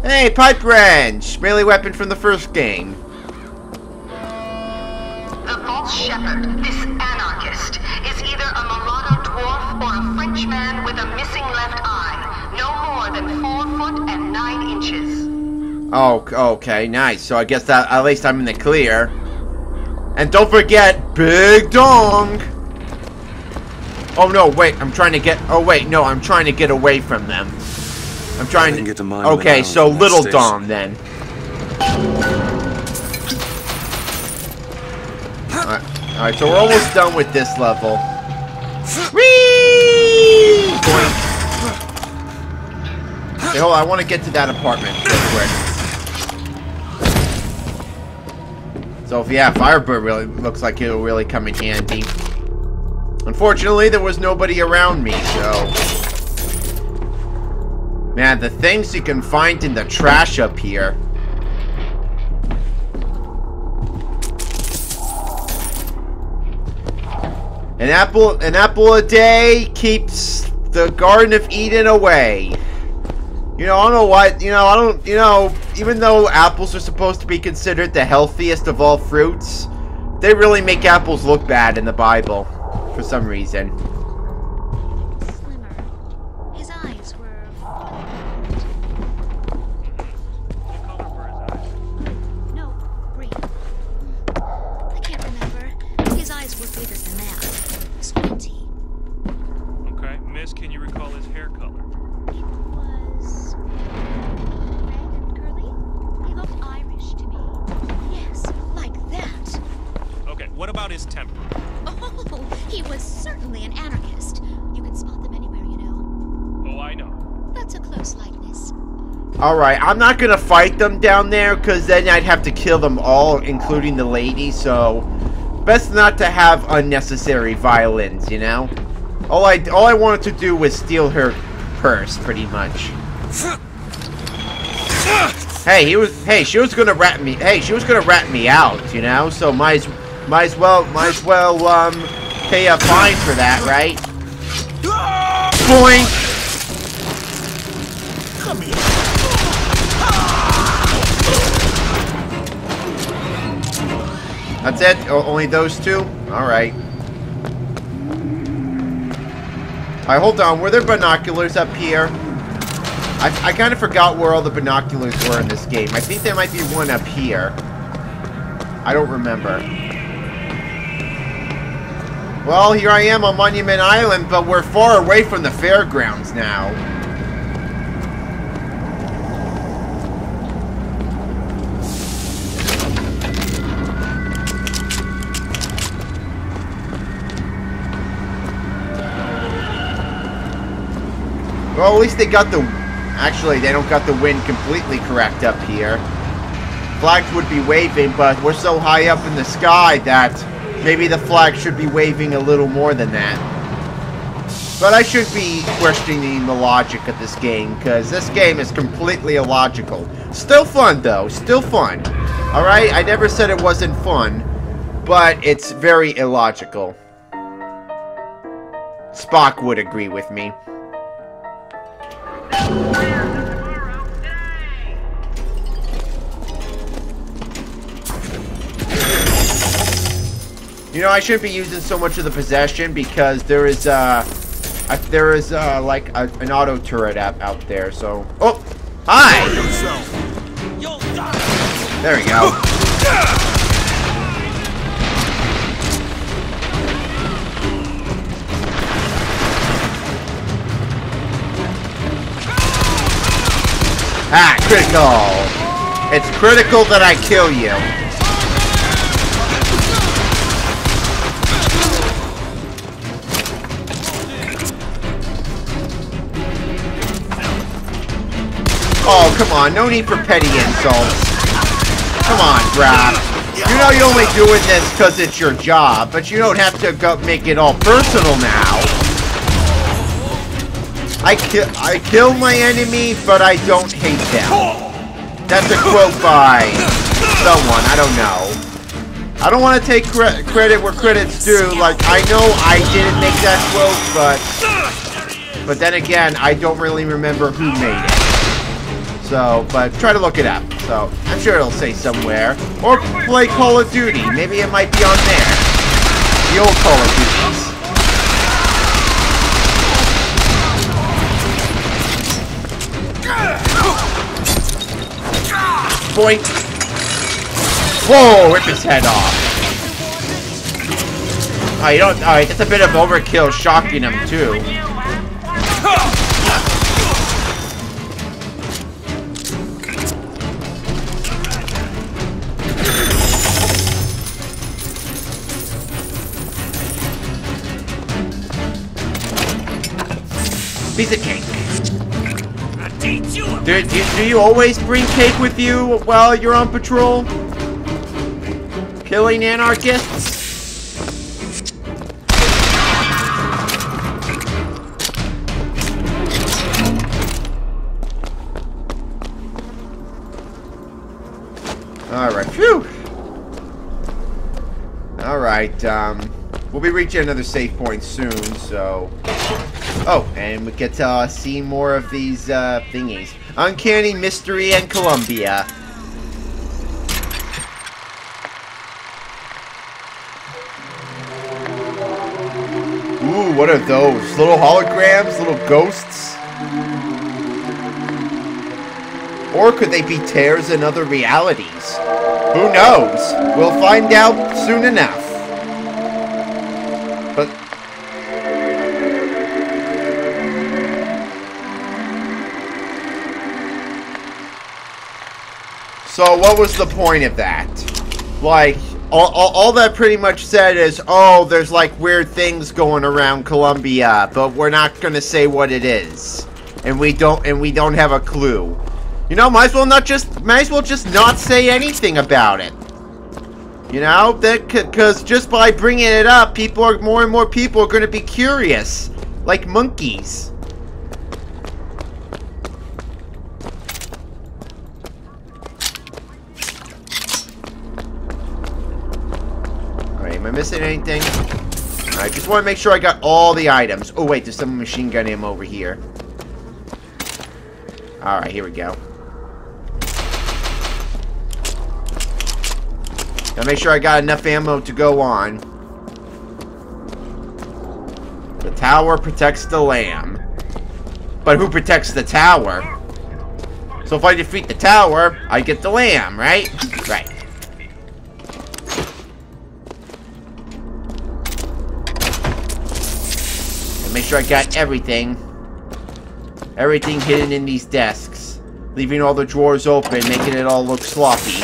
Speaker 1: Hey, Pipe Wrench! Melee weapon from the first game.
Speaker 5: The false shepherd, this anarchist, is either a mulatto dwarf or a Frenchman with a missing left eye. No more than 4 foot and 9 inches.
Speaker 1: Oh, okay, nice. So I guess that at least I'm in the clear. And don't forget, Big Dong! Oh no, wait, I'm trying to get... Oh wait, no, I'm trying to get away from them. I'm trying to...
Speaker 15: Get to mine
Speaker 1: okay, so Little Dom then. Alright, so we're almost done with this level. Whee! Hey, hold on, I want to get to that apartment real quick. So, yeah, Firebird really looks like it'll really come in handy. Unfortunately, there was nobody around me, so... Man, the things you can find in the trash up here. An apple a day keeps the Garden of Eden away. You know, I don't know what, even though apples are supposed to be considered the healthiest of all fruits, they really make apples look bad in the Bible, for some reason.
Speaker 17: Slimmer. His eyes were... No, green. I can't remember. His eyes were bigger than that. Squinty.
Speaker 8: Okay, Miss, can you recall his hair color? What about his temper?
Speaker 17: Oh, he was certainly an anarchist. You can spot them anywhere, you know.
Speaker 8: Oh, I know.
Speaker 17: That's a close likeness.
Speaker 1: Alright, I'm not gonna fight them down there, because then I'd have to kill them all, including the lady, so... Best not to have unnecessary violence, you know? All I wanted to do was steal her purse, pretty much. Hey, she was gonna rat me out, you know? So might as well pay a fine for that, right? Boink!
Speaker 13: Come here.
Speaker 1: That's it? Only those two? Alright. Alright, hold on. Were there binoculars up here? I kind of forgot where all the binoculars were in this game. I think there might be one up here. I don't remember. Well, here I am on Monument Island, but we're far away from the fairgrounds now. Well, at least they got the... Actually, they don't got the wind completely correct up here. Flags would be waving, but we're so high up in the sky that maybe the flag should be waving a little more than that. But I should be questioning the logic of this game, because this game is completely illogical. Still fun, though. Still fun. Alright? I never said it wasn't fun, but it's very illogical. Spock would agree with me. You know, I shouldn't be using so much of the possession because there is like an auto turret out there. So, oh, hi. There we go. Ah, critical. It's critical that I kill you. Oh, come on. No need for petty insults. Come on, Graf. You know you're only doing this because it's your job, but you don't have to go make it all personal now. I kill my enemy, but I don't hate them. That's a quote by someone. I don't know. I don't want to take credit where credit's due. Like, I know I didn't make that quote, but then again, I don't really remember who made it. So, but try to look it up. So, I'm sure it'll say somewhere. Or play Call of Duty. Maybe it might be on there. The old Call of Duties. Boink. Whoa, rip his head off. Oh, you don't... Alright, that's a bit of overkill shocking him, too. Piece of cake. Do you always bring cake with you while you're on patrol? Killing anarchists? Alright, phew! Alright, we'll be reaching another save point soon, so... Oh, and we get to see more of these, thingies. Uncanny Mystery and Columbia. Ooh, what are those? Little holograms? Little ghosts? Or could they be tears in other realities? Who knows? We'll find out soon enough. But... So what was the point of that? Like, all that pretty much said is, oh, there's like weird things going around Columbia, but we're not gonna say what it is. And we don't have a clue. You know, might as well just not say anything about it. You know, because just by bringing it up, more and more people are going to be curious, like monkeys. Alright, am I missing anything? Alright, just want to make sure I got all the items. Oh wait, there's some machine gun ammo over here. Alright, here we go. Now make sure I got enough ammo to go on. The tower protects the lamb. But who protects the tower? So if I defeat the tower, I get the lamb, right? Right. And make sure I got everything. Everything hidden in these desks. Leaving all the drawers open, making it all look sloppy.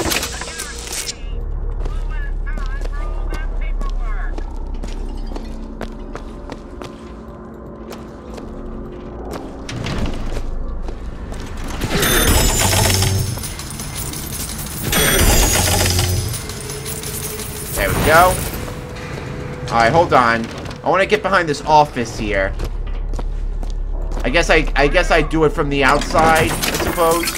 Speaker 1: Go. Alright, hold on. I want to get behind this office here. I guess I do it from the outside, I suppose.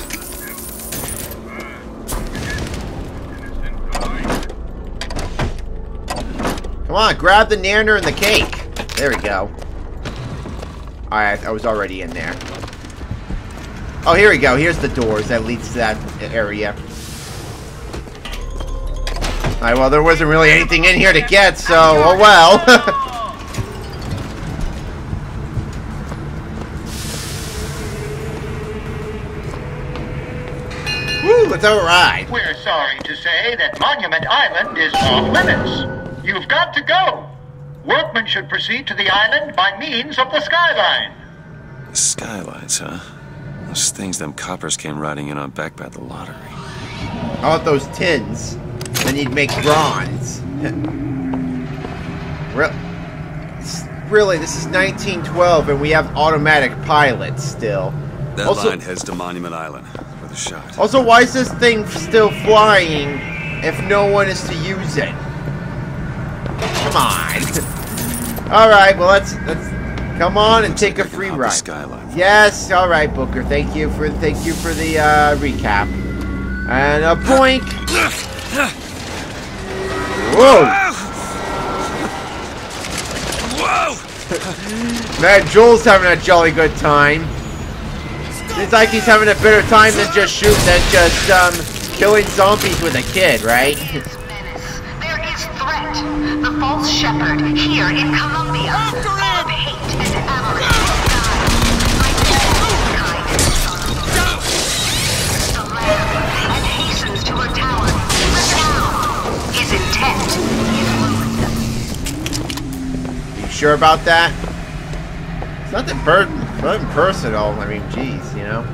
Speaker 1: Come on, grab the nanner and the cake. There we go. Alright, I was already in there. Oh, here we go. Here's the doors that leads to that area. Alright, well, there wasn't really anything in here to get, so, oh well. Woo, it's alright.
Speaker 18: We're sorry to say that Monument Island is off limits. You've got to go. Workmen should proceed to the island by means of the skyline.
Speaker 15: The skylights, huh? Those things them coppers came riding in on back by the lottery.
Speaker 1: How about those tins? Then you'd make bronze. Really, this is 1912 and we have automatic pilots still.
Speaker 15: That line heads to Monument Island with a shot.
Speaker 1: Also, why is this thing still flying if no one is to use it? Come on. Alright, well let's come on and take a free ride.
Speaker 15: Skyline.
Speaker 1: Yes, alright, Booker. Thank you for the recap. And a boink. Whoa! Whoa! Man, Joel's having a jolly good time. Seems like he's having a better time than just killing zombies with a kid, right?
Speaker 5: There is threat. The false shepherd here in Columbia. Of hate and avarice. The lamb and hastens to her tower. His intent is
Speaker 1: You sure about that? It's nothing personal. I mean, geez, you know.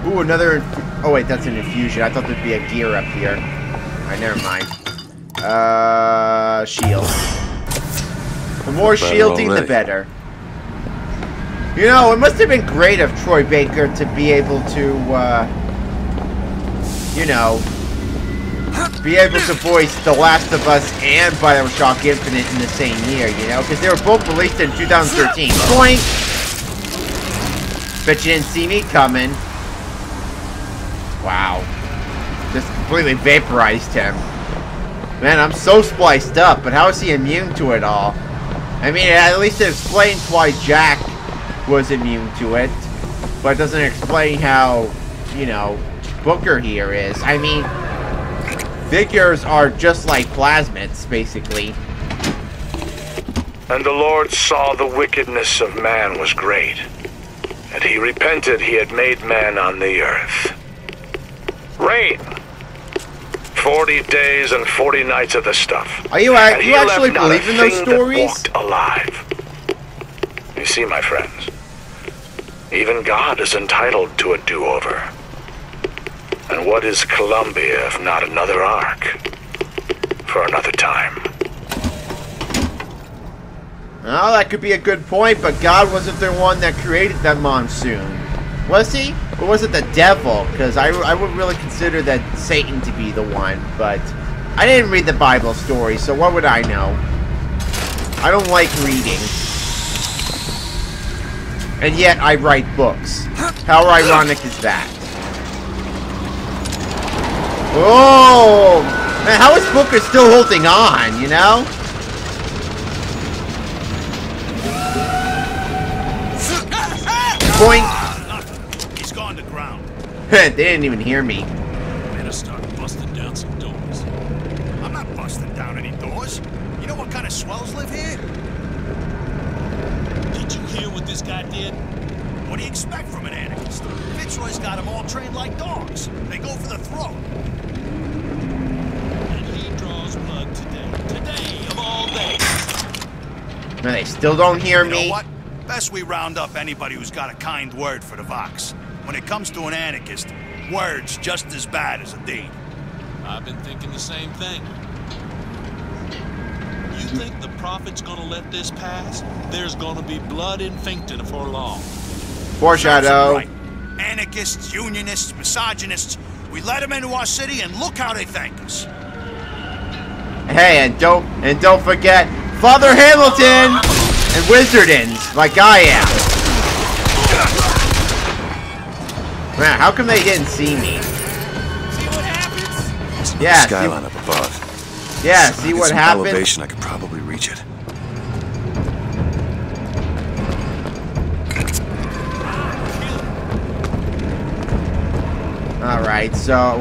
Speaker 1: Ooh, another. Oh wait, that's an infusion. I thought there'd be a gear up here. Alright, never mind. Shield. The more shielding, the better. You know, it must have been great of Troy Baker to be able to, you know, be able to voice The Last of Us and BioShock Infinite in the same year, you know? Because they were both released in 2013. Boink! Bet you didn't see me coming. Wow. Just completely vaporized him. Man, I'm so spliced up, but how is he immune to it all? I mean, at least it explains why Jack was immune to it, but it doesn't explain how, you know, Booker here is. I mean, figures are just like plasmids, basically.
Speaker 12: And the Lord saw the wickedness of man was great, and he repented he had made man on the earth. Rain. 40 days and 40 nights of the stuff.
Speaker 1: Are you actually believe in those stories?
Speaker 12: Walked alive. You see, my friends, even God is entitled to a do-over. And what is Columbia if not another ark? For another time.
Speaker 1: Well, that could be a good point, but God wasn't the one that created that monsoon. Was he? Or was it the devil? Because I would really consider that Satan to be the one, but I didn't read the Bible story, so what would I know? I don't like reading. And yet I write books. How ironic is that? Oh! Man, how is Booker still holding on, you know? Boink! They didn't even hear me.
Speaker 19: Better start busting down some doors. I'm not busting down any doors. You know what kind of swells live here? Did you hear what this guy did? What do you expect from an anarchist? Fitzroy's got them all trained like dogs. They go for the throat. And he draws blood today. Today of all days.
Speaker 1: Man, they still don't hear me.
Speaker 19: You know what? Best we round up anybody who's got a kind word for the Vox. When it comes to an anarchist, word's just as bad as a deed. I've been thinking the same thing. You think the Prophet's gonna let this pass? There's gonna be blood in Finkton before long.
Speaker 1: Foreshadow.
Speaker 19: Right. Anarchists, unionists, misogynists, we let them into our city and look how they thank us.
Speaker 1: Hey, and don't forget Father Hamilton and Wizardins, like I am. Man, how come they didn't see me?
Speaker 15: See what happens?
Speaker 1: Yeah.
Speaker 15: Skyline up above.
Speaker 1: Yeah, see what happens?
Speaker 15: Elevation, I could probably reach it.
Speaker 1: Alright, so,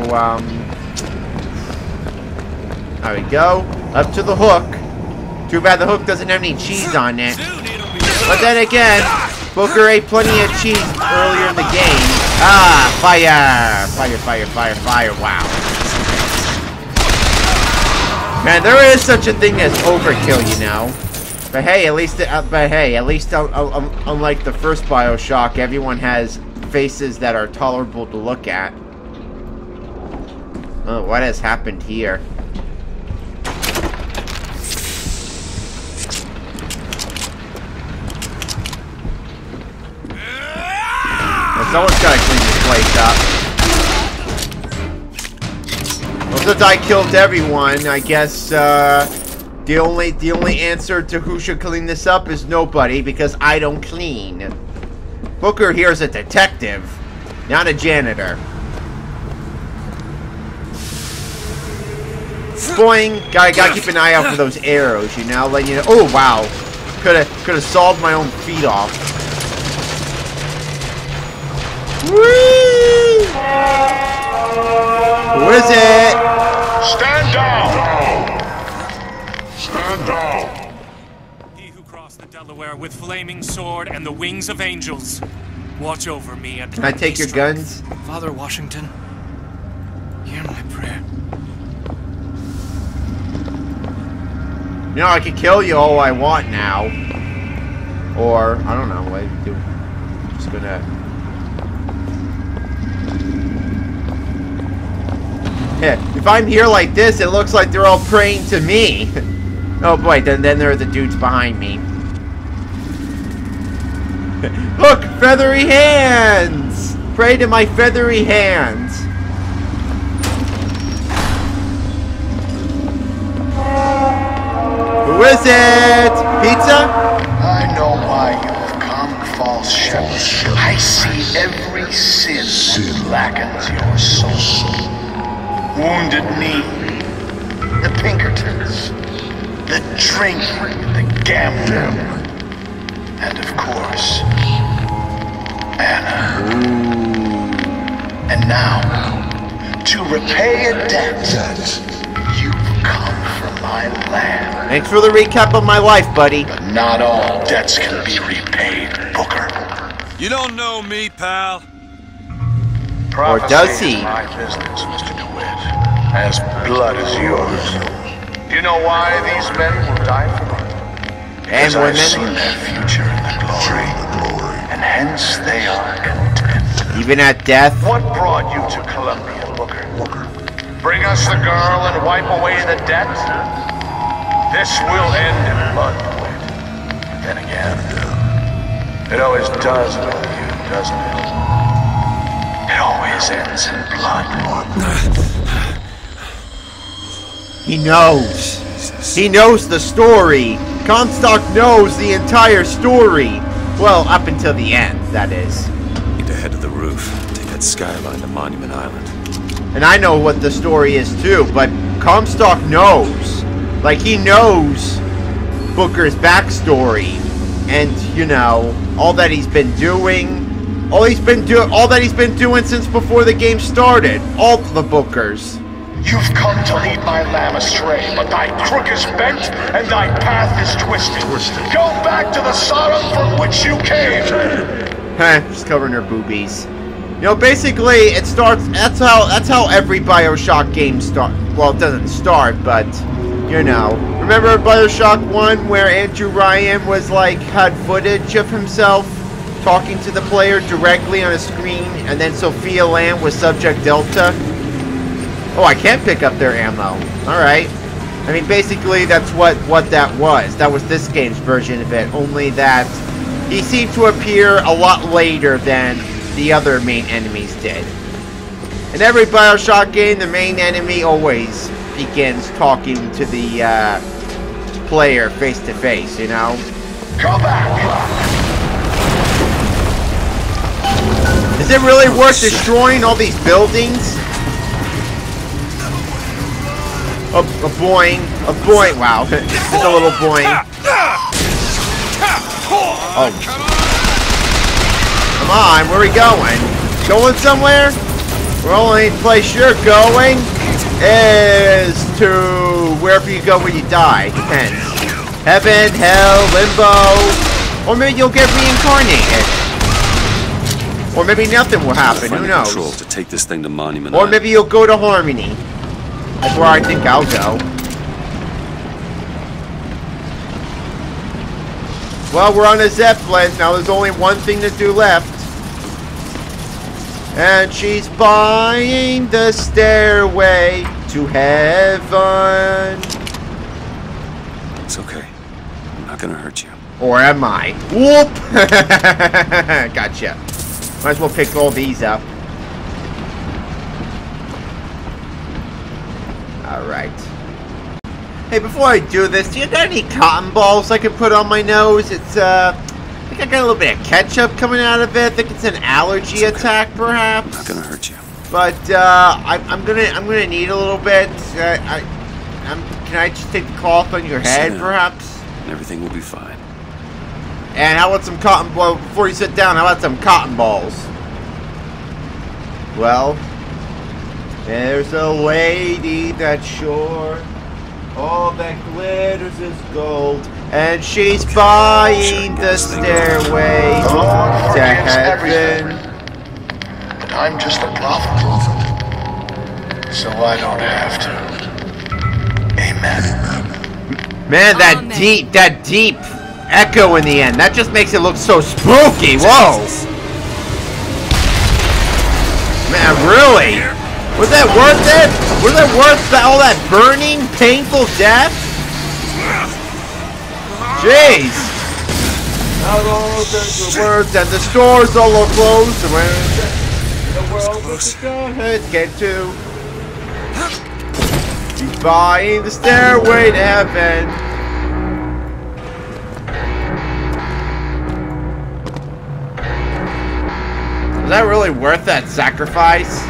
Speaker 1: there we go. Up to the hook. Too bad the hook doesn't have any cheese on it. But then again, Booker ate plenty of cheese earlier in the game. Ah, fire! Fire, fire, fire, fire, wow. Man, there is such a thing as overkill, you know. But hey, at least unlike the first BioShock, everyone has faces that are tolerable to look at. Oh, what has happened here? Someone's gotta clean this place up. Well, since I killed everyone, I guess the only answer to who should clean this up is nobody, because I don't clean. Booker here is a detective, not a janitor. Boing! Gotta keep an eye out for those arrows, you know, letting you know. Oh wow, could have sawed my own feet off. Whee! Who is it?
Speaker 12: Stand down! Stand down!
Speaker 8: He who crossed the Delaware with flaming sword and the wings of angels. Watch over me and
Speaker 1: can I take your guns?
Speaker 2: Father Washington, hear my prayer.
Speaker 1: You know, I could kill you all I want now. Or, I don't know, what do you do? I'm just gonna... Yeah, if I'm here like this, it looks like they're all praying to me. Oh boy, then there are the dudes behind me. Look, feathery hands! Pray to my feathery hands. Who is it? Pizza?
Speaker 12: I know why you have come, false shepherd. I see every sin that blackens your soul. Wounded knee, the Pinkertons, the drinking, the gambling, and of course, Anna. And now, to repay a debt, you've come from my land.
Speaker 1: Thanks for the recap of my life, buddy.
Speaker 12: But not all debts can be repaid, Booker.
Speaker 6: You don't know me, pal.
Speaker 1: Or does he?
Speaker 12: Prophecy is my business, Mr. DeWitt. As blood as yours. Do you know why these men will die for me? Because I've seen their future in the glory. And hence they are content.
Speaker 1: Even at death?
Speaker 12: What brought you to Columbia, Booker? Bring us the girl and wipe away the debt? This will end in blood, DeWitt. Then again, it always does with you, doesn't it? It always ends in blood.
Speaker 1: He knows. He knows the story. Comstock knows the entire story. Well, up until the end, that is.
Speaker 15: Need to head to the roof. Take that skyline to Monument Island.
Speaker 1: And I know what the story is too, but Comstock knows. Like, he knows Booker's backstory. And, you know, all that he's been doing. All that he's been doing since before the game started. All the Bookers.
Speaker 12: You've come to lead my lamb astray, but thy crook is bent and thy path is twisted. Go back to the Sodom from which you came.
Speaker 1: Just covering her boobies. You know, basically, it starts. That's how every BioShock game starts. Well, it doesn't start, but you know. Remember BioShock 1, where Andrew Ryan was like had footage of himself talking to the player directly on a screen, and then Sophia Lamb was Subject Delta. Oh, I can't pick up their ammo. Alright. I mean, basically, that's what that was. That was this game's version of it. Only that he seemed to appear a lot later than the other main enemies did. In every BioShock game, the main enemy always begins talking to the player face to face, you know?
Speaker 12: Go back!
Speaker 1: Is it really worth destroying all these buildings? A boing, wow, just a little boing. Oh. Come on, where are we going? Going somewhere? The only place you're going is to wherever you go when you die. Depends. Heaven, hell, limbo, or maybe you'll get reincarnated. Or maybe nothing will happen, who knows?
Speaker 15: Control to take this thing to Monument
Speaker 1: Or maybe you'll go to Harmony. That's where I think I'll go. Well, we're on a Zeppelin. Now there's only one thing to do left. And she's buying the stairway to heaven.
Speaker 15: It's okay. I'm not gonna hurt you.
Speaker 1: Or am I? Whoop! Gotcha. Might as well pick all these up. Alright. Hey, before I do this, do you got any cotton balls I can put on my nose? It's, I think I got a little bit of ketchup coming out of it. I think it's an allergy attack, perhaps.
Speaker 15: Not gonna hurt you.
Speaker 1: But, I'm gonna need a little bit. Can I just take the cloth on your head, perhaps?
Speaker 15: And everything will be fine.
Speaker 1: And how about some cotton balls? Before you sit down, how about some cotton balls? Well, there's a lady that's sure all that glitters is gold, and she's buying the stairway to heaven.
Speaker 12: But I'm just a prophet, so I don't have to. Amen.
Speaker 1: Man, that deep echo in the end, that just makes it look so spooky. Whoa. Man, really? Was that worth it? Was that worth all that burning, painful death? Jeez. Out all the words and the stores all are closed around the world. Let's go ahead, get to. He's buying the stairway to heaven. Was that really worth that sacrifice?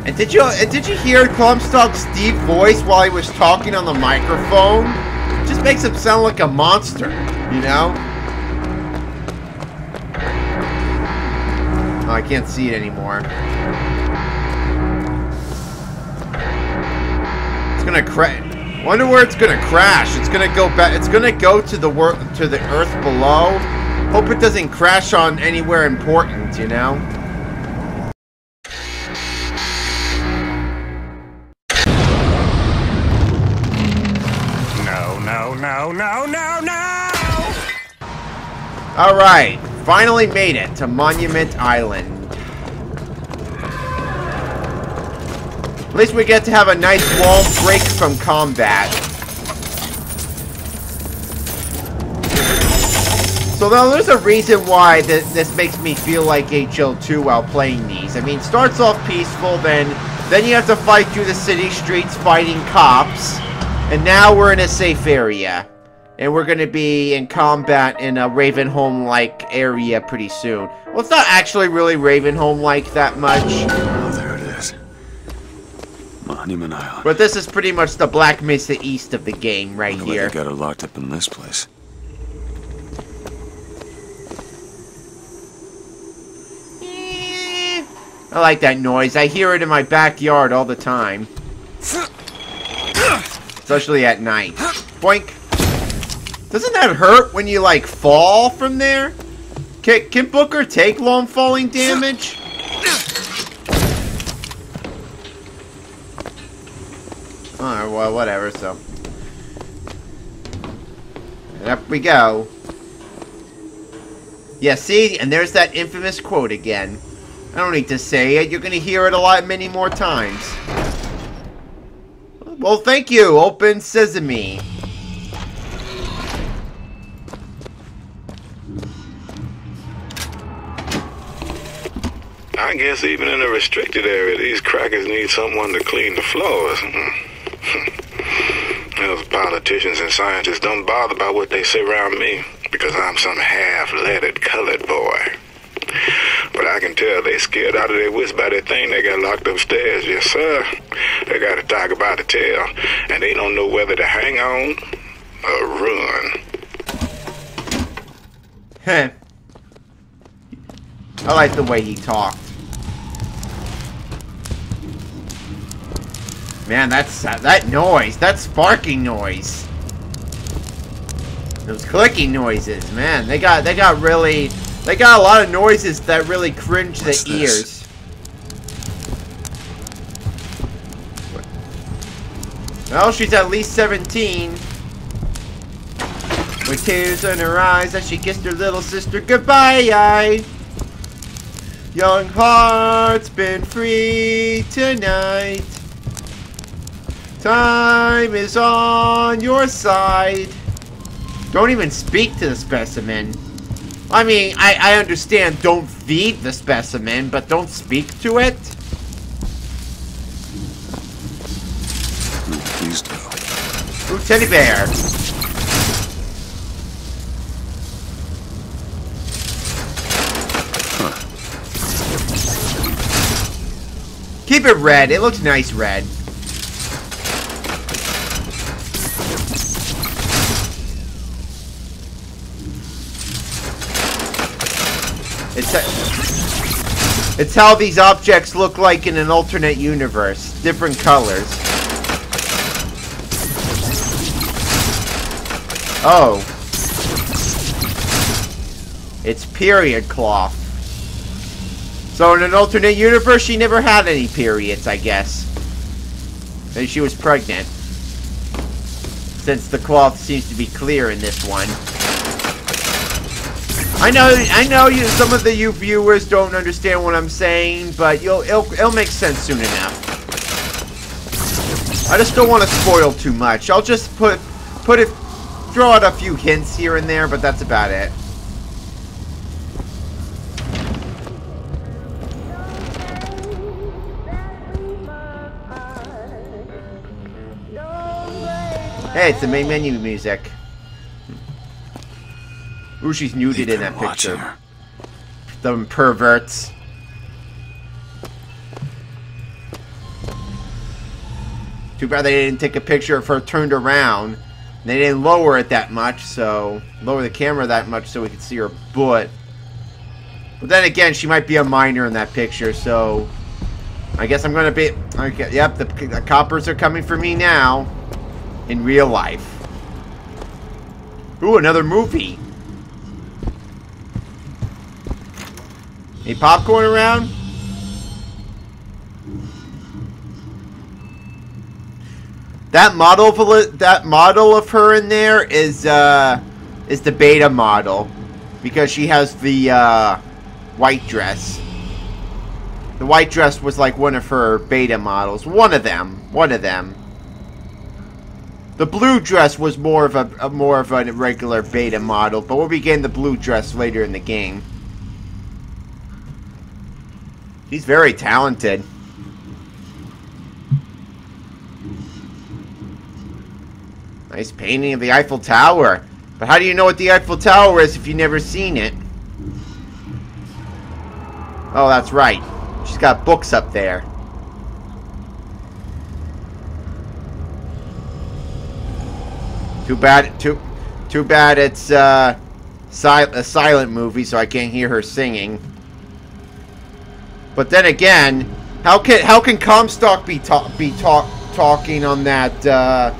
Speaker 1: And did you hear Comstock's deep voice while he was talking on the microphone? It just makes him sound like a monster, you know? Oh, I can't see it anymore. It's gonna crash. Wonder where it's gonna crash. It's gonna go back. It's gonna go to the earth below. Hope it doesn't crash on anywhere important, you know?
Speaker 8: No.
Speaker 1: Alright, finally made it to Monument Island. At least we get to have a nice long break from combat. So now there's a reason why this makes me feel like HL2 while playing these. I mean, it starts off peaceful, then you have to fight through the city streets fighting cops. And now we're in a safe area. And we're going to be in combat in a Ravenholm-like area pretty soon. Well, it's not actually really Ravenholm-like that much.
Speaker 15: Oh, there it is. Monument Island.
Speaker 1: But this is pretty much the Black Mesa East of the game right here.
Speaker 15: They got her locked up in this place.
Speaker 1: I like that noise. I hear it in my backyard all the time. Especially at night. Boink. Doesn't that hurt when you, like, fall from there? Can Booker take long falling damage? Alright, well, whatever, so. And up we go. Yeah, see? And there's that infamous quote again. I don't need to say it. You're going to hear it many more times. Well, thank you. Open sesame.
Speaker 12: I guess even in a restricted area, these crackers need someone to clean the floors. Those politicians and scientists don't bother about what they say around me because I'm some half-leaded colored boy. But I can tell they scared out of their wits by that thing they got locked upstairs. Yes, sir. They got a tiger by the tail, and they don't know whether to hang on or run.
Speaker 1: Heh. I like the way he talked. Man, that noise, that sparking noise. Those clicking noises, man. They got a lot of noises that really cringe the ears. Well, she's at least 17. With tears in her eyes as she kissed her little sister goodbye. Young heart's been free tonight. Time is on your side. Don't even speak to the specimen. I mean, I understand don't feed the specimen, but don't speak to it?
Speaker 15: Please do.
Speaker 1: Ooh, teddy bear.
Speaker 15: Huh.
Speaker 1: Keep it red. It looks nice red. It's how these objects look like in an alternate universe. Different colors. Oh. It's period cloth. So in an alternate universe, she never had any periods, I guess. Maybe she was pregnant. Since the cloth seems to be clear in this one. I know you. Some of you viewers don't understand what I'm saying, but it'll make sense soon enough. I just don't want to spoil too much. I'll just put it throw out a few hints here and there, but that's about it. Hey, it's the main menu music. Ooh, she's nuded in that picture. Them perverts. Too bad they didn't take a picture of her turned around. They didn't lower it that much, so... lower the camera that much so we could see her butt. But then again, she might be a minor in that picture, so... I guess I'm gonna be... okay, yep, the coppers are coming for me now. In real life. Ooh, another movie. Any popcorn around? That model of her in there is the beta model, because she has the white dress. The white dress was like one of her beta models. One of them. The blue dress was more of a regular beta model, but we'll be getting the blue dress later in the game. He's very talented. Nice painting of the Eiffel Tower. But how do you know what the Eiffel Tower is if you've never seen it? Oh, that's right. She's got books up there. Too bad it's a silent movie, so I can't hear her singing. But then again, how can Comstock be talking on that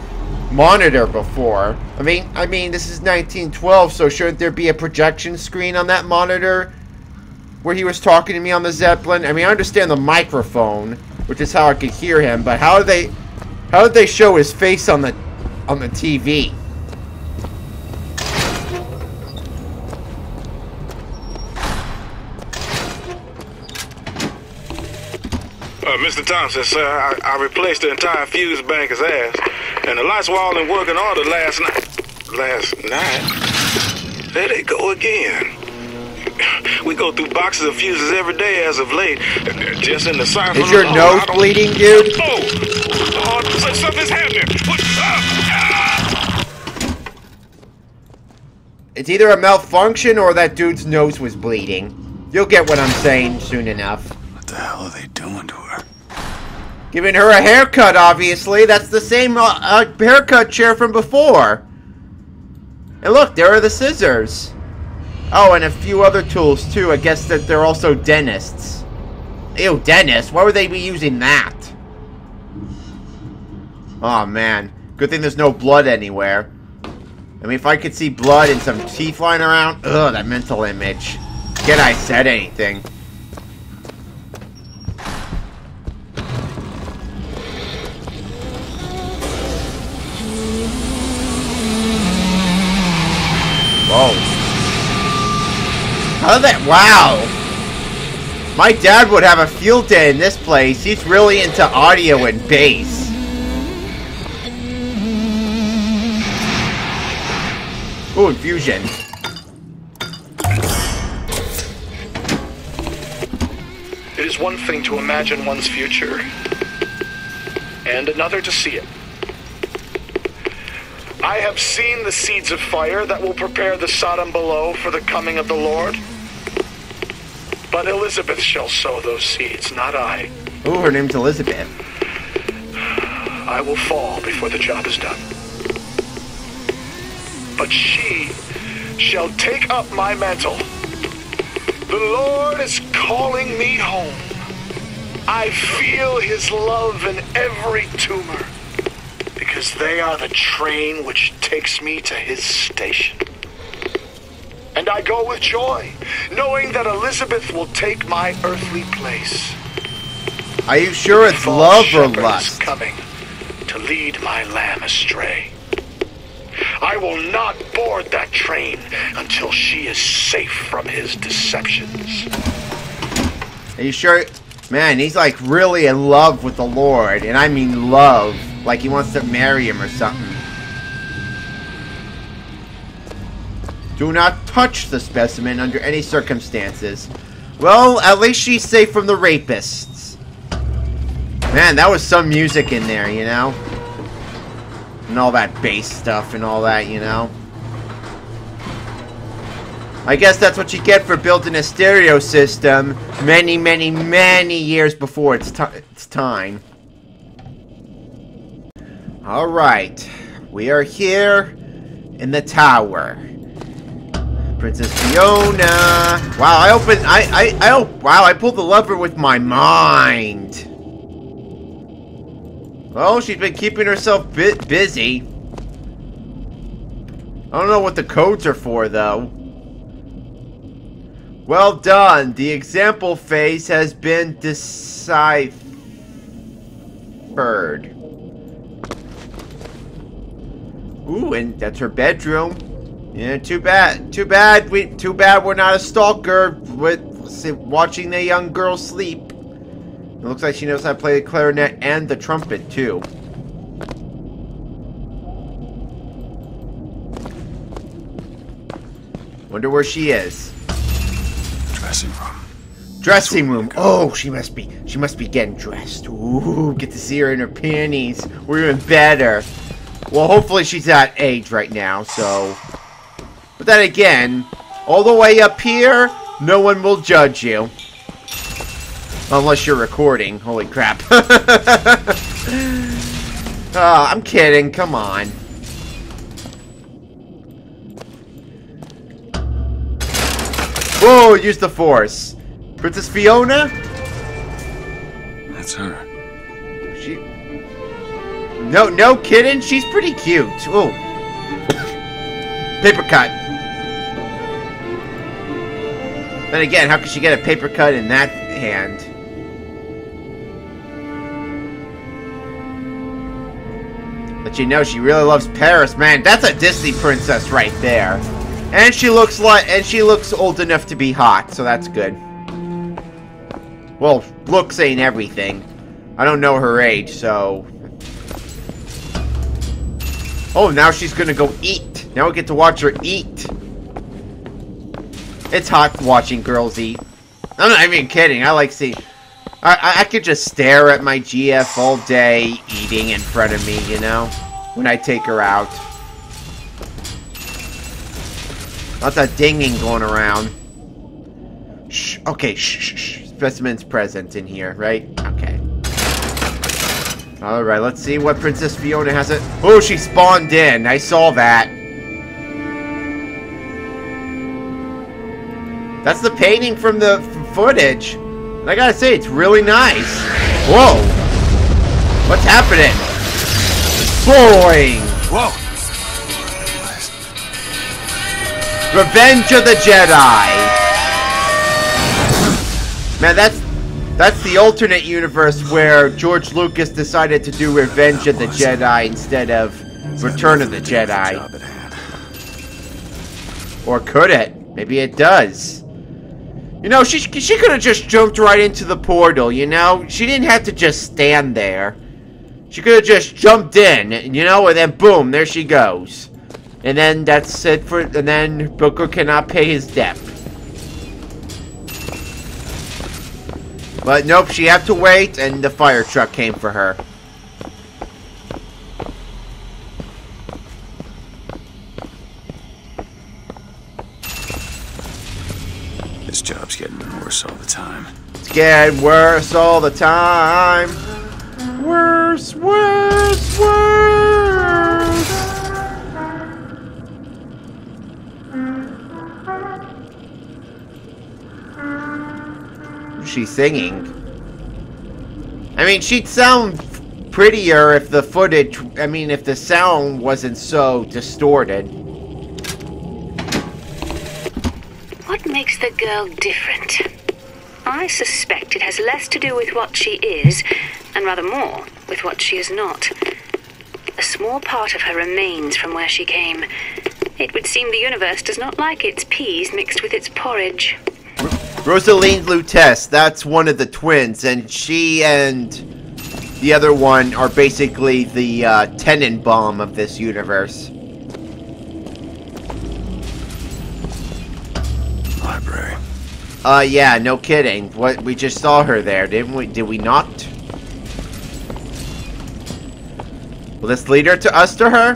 Speaker 1: monitor before? I mean, this is 1912, so shouldn't there be a projection screen on that monitor where he was talking to me on the Zeppelin? I mean, I understand the microphone, which is how I could hear him, but how did they show his face on the TV?
Speaker 11: Mr. Thompson, sir, I replaced the entire fuse banker's ass, and the lights were all in working order last night. There they go again. We go through boxes of fuses every day as of late. Just in the cipher.
Speaker 1: Is your nose bleeding, dude?
Speaker 11: Oh, something's happening.
Speaker 1: It's either a malfunction or that dude's nose was bleeding. You'll get what I'm saying soon enough.
Speaker 15: What the hell are they doing to her?
Speaker 1: Giving her a haircut, obviously. That's the same haircut chair from before. And look, there are the scissors. Oh, and a few other tools, too. I guess that they're also dentists. Ew, dentists? Why would they be using that? Oh, man. Good thing there's no blood anywhere. I mean, if I could see blood and some teeth lying around... Ugh, that mental image. Forget I said anything. Whoa. How did that... Wow. My dad would have a field day in this place. He's really into audio and bass. Ooh, infusion.
Speaker 12: It is one thing to imagine one's future, and another to see it. I have seen the seeds of fire that will prepare the Sodom below for the coming of the Lord. But Elizabeth shall sow those seeds, not I.
Speaker 1: Ooh, her name's Elizabeth.
Speaker 12: I will fall before the job is done. But she shall take up my mantle. The Lord is calling me home. I feel his love in every tumor, because they are the train which takes me to his station. And I go with joy, knowing that Elizabeth will take my earthly place.
Speaker 1: Are you sure it's love or lust?
Speaker 12: Coming to lead my lamb astray. I will not board that train until she is safe from his deceptions.
Speaker 1: Are you sure? Man, he's like really in love with the Lord, and I mean love. Like he wants to marry him or something. Do not touch the specimen under any circumstances. Well, at least she's safe from the rapists. Man, that was some music in there, you know? And all that bass stuff and all that, you know? I guess that's what you get for building a stereo system many, many, many years before its time. Alright. We are here in the tower. Princess Fiona. Wow, I pulled the lever with my mind. Well, she's been keeping herself busy. I don't know what the codes are for, though. Well done. The example phase has been deciphered. Ooh, and that's her bedroom. Yeah, too bad. Too bad we're not a stalker with watching the young girl sleep. It looks like she knows how to play the clarinet and the trumpet too. Wonder where she is.
Speaker 15: Dressing room.
Speaker 1: Dressing room. Oh, she must be getting dressed. Ooh, get to see her in her panties. We're even better. Well, hopefully she's that age right now, so. But then again, all the way up here, no one will judge you. Unless you're recording. Holy crap. I'm kidding. Come on. Whoa, use the force. Princess Fiona?
Speaker 15: That's her.
Speaker 1: No kidding. She's pretty cute. Ooh. Paper cut. Then again, how could she get a paper cut in that hand? But you know, she really loves Paris, man. That's a Disney princess right there. And she looks old enough to be hot, so that's good. Well, looks ain't everything. I don't know her age, so. Oh, now she's gonna go eat. Now we get to watch her eat. It's hot watching girls eat. I'm not even kidding. I like seeing. I could just stare at my GF all day eating in front of me, you know, when I take her out. Lots of dinging going around. Shh. Okay, shh. Specimen's present in here, right? Okay. Alright, let's see what Princess Fiona has it. Oh, she spawned in. I saw that. That's the painting from the footage. And I gotta say, it's really nice. Whoa. What's happening? Boing.
Speaker 15: Whoa.
Speaker 1: Revenge of the Jedi. Man, that's the alternate universe where George Lucas decided to do Revenge of the Jedi instead of Return of the Jedi. Or could it? Maybe it does. You know, she could have just jumped right into the portal, you know? She didn't have to just stand there. She could have just jumped in, you know, and then boom, there she goes. And then that's it for, and then Booker cannot pay his debt. But nope, she had to wait, and the fire truck came for her.
Speaker 15: This job's getting worse all the time.
Speaker 1: It's getting worse all the time. Worse, worse, worse. She's singing. I mean, she'd sound prettier if the footage, if the sound wasn't so distorted.
Speaker 20: What makes the girl different? I suspect it has less to do with what she is, and rather more with what she is not. A small part of her remains from where she came. It would seem the universe does not like its peas mixed with its porridge.
Speaker 1: Rosaline Lutece, that's one of the twins, and she and the other one are basically the Tenenbaum of this universe. Yeah, no kidding. What, we just saw her there, didn't we? Did we not? Will this lead her to us to her?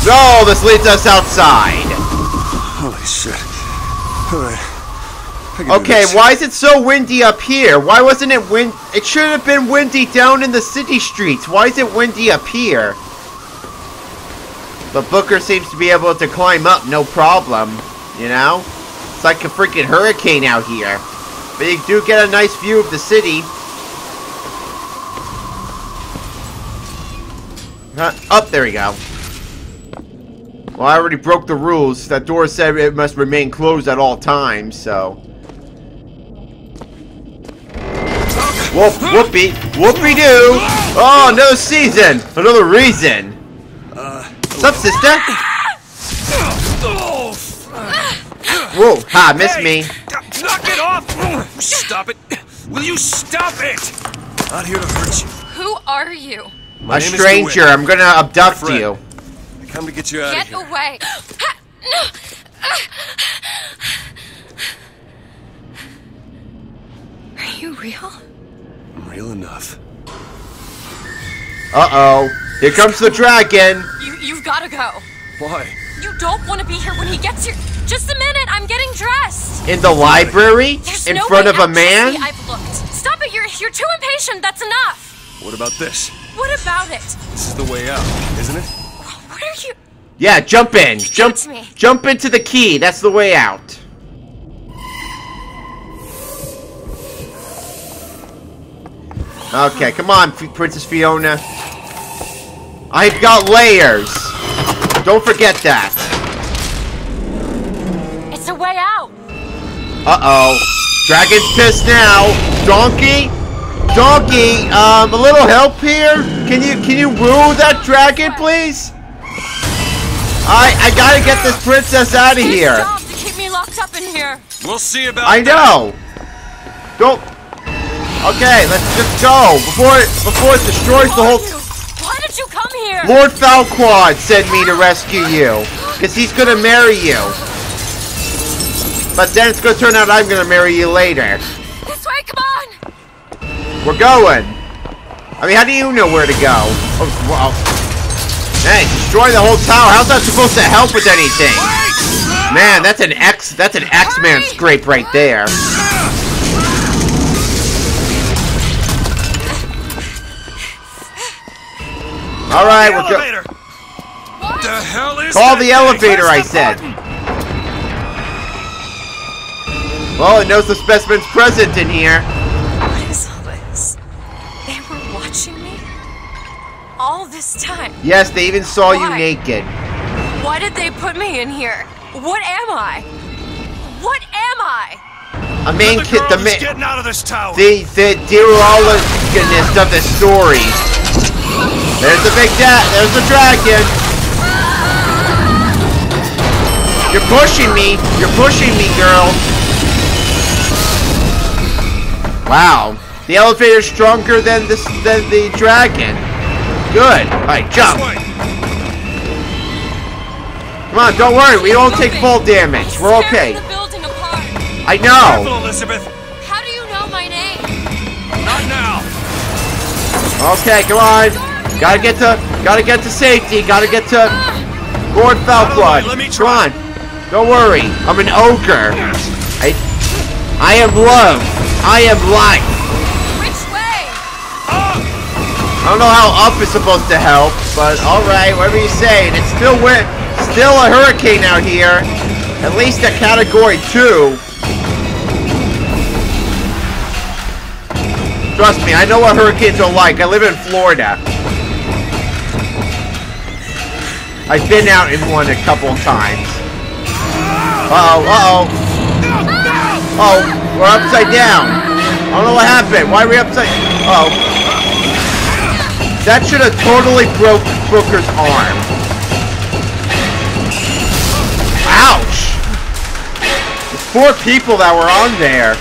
Speaker 1: No, this leads us outside.
Speaker 15: Holy shit. Alright.
Speaker 1: Okay, why is it so windy up here? Why wasn't it It should have been windy down in the city streets. Why is it windy up here? But Booker seems to be able to climb up, no problem. You know? It's like a freaking hurricane out here. But you do get a nice view of the city. Up, there we go. Well, I already broke the rules. That door said it must remain closed at all times, so... Whoopie, whoopie-doo! Oh, another season! Another reason! What's up, sister? Whoa, ha, missed me.
Speaker 6: Knock it off! Stop it! Will you stop it?
Speaker 15: Not here to hurt you.
Speaker 21: Who are you?
Speaker 1: A stranger, I'm gonna abduct you.
Speaker 15: I come to get you out of here.
Speaker 21: Get away! Are you real?
Speaker 15: I'm real enough.
Speaker 1: Uh-oh. Here comes the dragon.
Speaker 21: You've gotta go.
Speaker 15: Why?
Speaker 21: You don't want to be here when he gets here. Just a minute, I'm getting dressed.
Speaker 1: In the library?
Speaker 21: There's
Speaker 1: In
Speaker 21: no
Speaker 1: front
Speaker 21: way
Speaker 1: of a
Speaker 21: out.
Speaker 1: man?
Speaker 21: Trust me, I've looked. Stop it, you're too impatient, that's enough.
Speaker 15: What about this?
Speaker 21: What about it?
Speaker 15: This is the way out, isn't it?
Speaker 21: What are you...
Speaker 1: Yeah, jump in. Jump into the key. That's the way out. Okay, come on, Princess Fiona. I've got layers. Don't forget that.
Speaker 21: It's a way out.
Speaker 1: Uh-oh. Dragon's pissed now. Donkey? Donkey, a little help here? Can you woo that dragon, please? I gotta get this princess out of here.
Speaker 21: Stop to keep me locked up in here.
Speaker 6: We'll see about
Speaker 1: I know. Don't. Okay, let's just go before it destroys the whole.
Speaker 21: Why did you come here?
Speaker 1: Lord Falquad sent me to rescue you, cause he's gonna marry you. But then it's gonna turn out I'm gonna marry you later.
Speaker 21: This way, come on.
Speaker 1: We're going. I mean, how do you know where to go? Oh, well. Hey, destroy the whole tower. How's that supposed to help with anything? Man, that's an X-Man scrape right there. Alright, we're go.
Speaker 6: What the hell is
Speaker 1: Call
Speaker 6: that
Speaker 1: the elevator, I
Speaker 6: thing?
Speaker 1: said. Well, it knows the specimen's present in here.
Speaker 21: What is all this? They were watching me? All this time?
Speaker 1: Yes, they even saw you
Speaker 21: Why?
Speaker 1: naked.
Speaker 21: Why did they put me in here? What am I? What am I?
Speaker 1: A main kid, the main.
Speaker 6: Getting out of this tower.
Speaker 1: The derologinist of the story. There's the there's the dragon. You're pushing me. You're pushing me, girl. Wow. The elevator's stronger than the dragon. Good. Alright, jump. Come on, don't worry. We don't take full damage. We're okay. I know.
Speaker 6: Careful, Elizabeth.
Speaker 21: How do you know my name?
Speaker 6: Not now.
Speaker 1: Okay, come on. Gotta get to safety. Gotta get to Lord Falquad. Come on. Don't worry. I'm an ogre. I am love. I am life.
Speaker 21: Which way?
Speaker 1: I don't know how up is supposed to help, but alright, whatever you say. And it's still a hurricane out here. At least a category 2. Trust me, I know what hurricanes are like. I live in Florida. I've been out in one a couple of times. Uh-oh. Oh, we're upside down. I don't know what happened. Why are we upside... Uh-oh. That should have totally broke Booker's arm. Ouch! There's 4 people that were on there.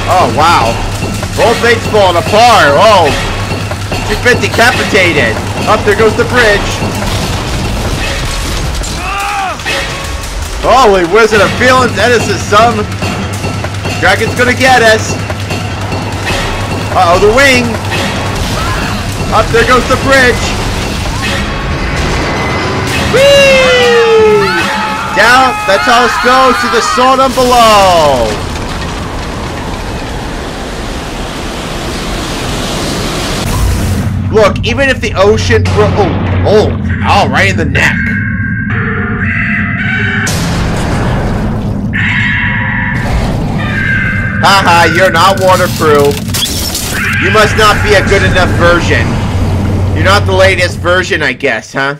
Speaker 1: Oh, wow. The whole thing's falling apart. Oh. She's been decapitated. Up there goes the bridge. Holy Wizard of Feeling, Dennis is some. Dragon's gonna get us. Uh-oh, the wing. Up there goes the bridge. Whee! Down, that's how it goes to the sauna below. Look, even if the ocean... Oh, right in the neck. Haha, you're not waterproof. You must not be a good enough version. You're not the latest version, I guess, huh?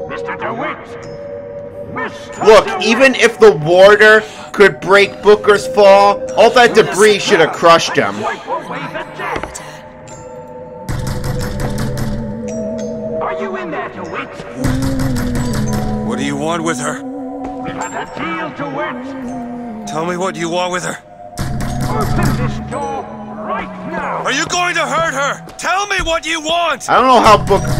Speaker 10: Mr. DeWitt! Mr.
Speaker 1: Look,
Speaker 10: DeWitt!
Speaker 1: even if the warder could break Booker's fall, all that debris should have crushed him.
Speaker 10: Are you in there, DeWitt?
Speaker 6: What do you want with her?
Speaker 10: We had a deal, DeWitt!
Speaker 6: Tell me what you want with her.
Speaker 10: Open this door right now!
Speaker 6: Are you going to hurt her? Tell me what you want!
Speaker 1: I don't know how Booker...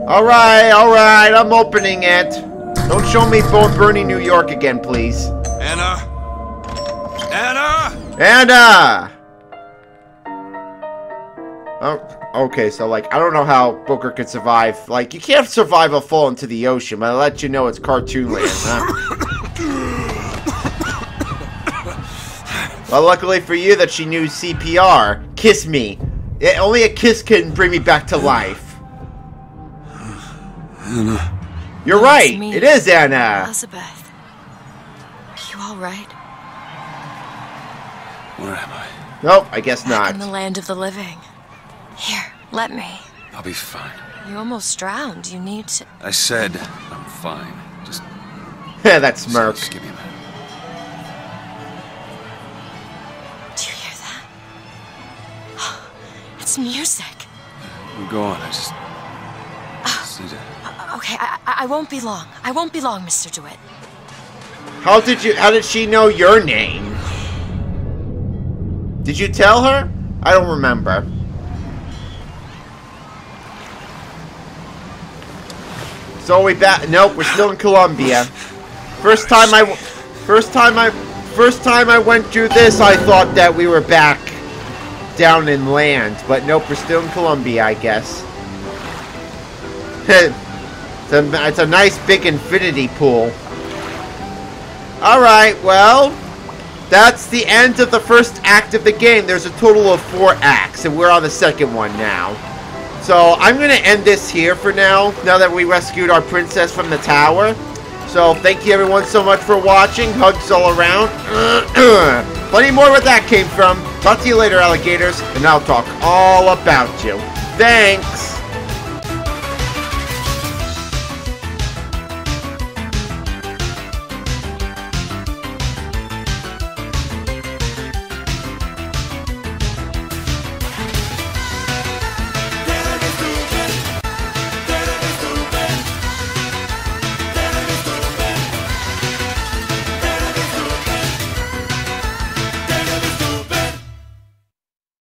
Speaker 1: Alright, I'm opening it. Don't show me Bernie, New York again, please.
Speaker 6: Anna! Anna!
Speaker 1: Anna! Oh, okay, so, like, I don't know how Booker could survive. Like, you can't survive a fall into the ocean, but I'll let you know it's cartoon land, huh? Well, luckily for you that she knew CPR. Kiss me. Only a kiss can bring me back to life.
Speaker 6: Anna.
Speaker 1: You're right. It is Anna.
Speaker 21: Elizabeth. Are you all right?
Speaker 6: Where am I?
Speaker 1: Nope, I guess not.
Speaker 21: In the land of the living. Here, let me.
Speaker 15: I'll be fine.
Speaker 21: You almost drowned. You need to...
Speaker 15: I said I'm fine. Just...
Speaker 1: that smirk.
Speaker 15: Just give me a minute.
Speaker 21: Do you hear that? It's music.
Speaker 15: Go on, I just need to...
Speaker 21: Okay, I won't be long. I won't be long, Mr. DeWitt.
Speaker 1: How did she know your name? Did you tell her? I don't remember. So we back? Nope, we're still in Colombia. First time I went through this, I thought that we were back down in land, but nope, we're still in Colombia, I guess. It's a nice big infinity pool. Alright, well, that's the end of the first act of the game. There's a total of 4 acts, and we're on the second one now. So, I'm going to end this here for now that we rescued our princess from the tower. So, thank you everyone so much for watching. Hugs all around. Plenty more where that came from. Talk to you later, alligators, and I'll talk all about you. Thanks!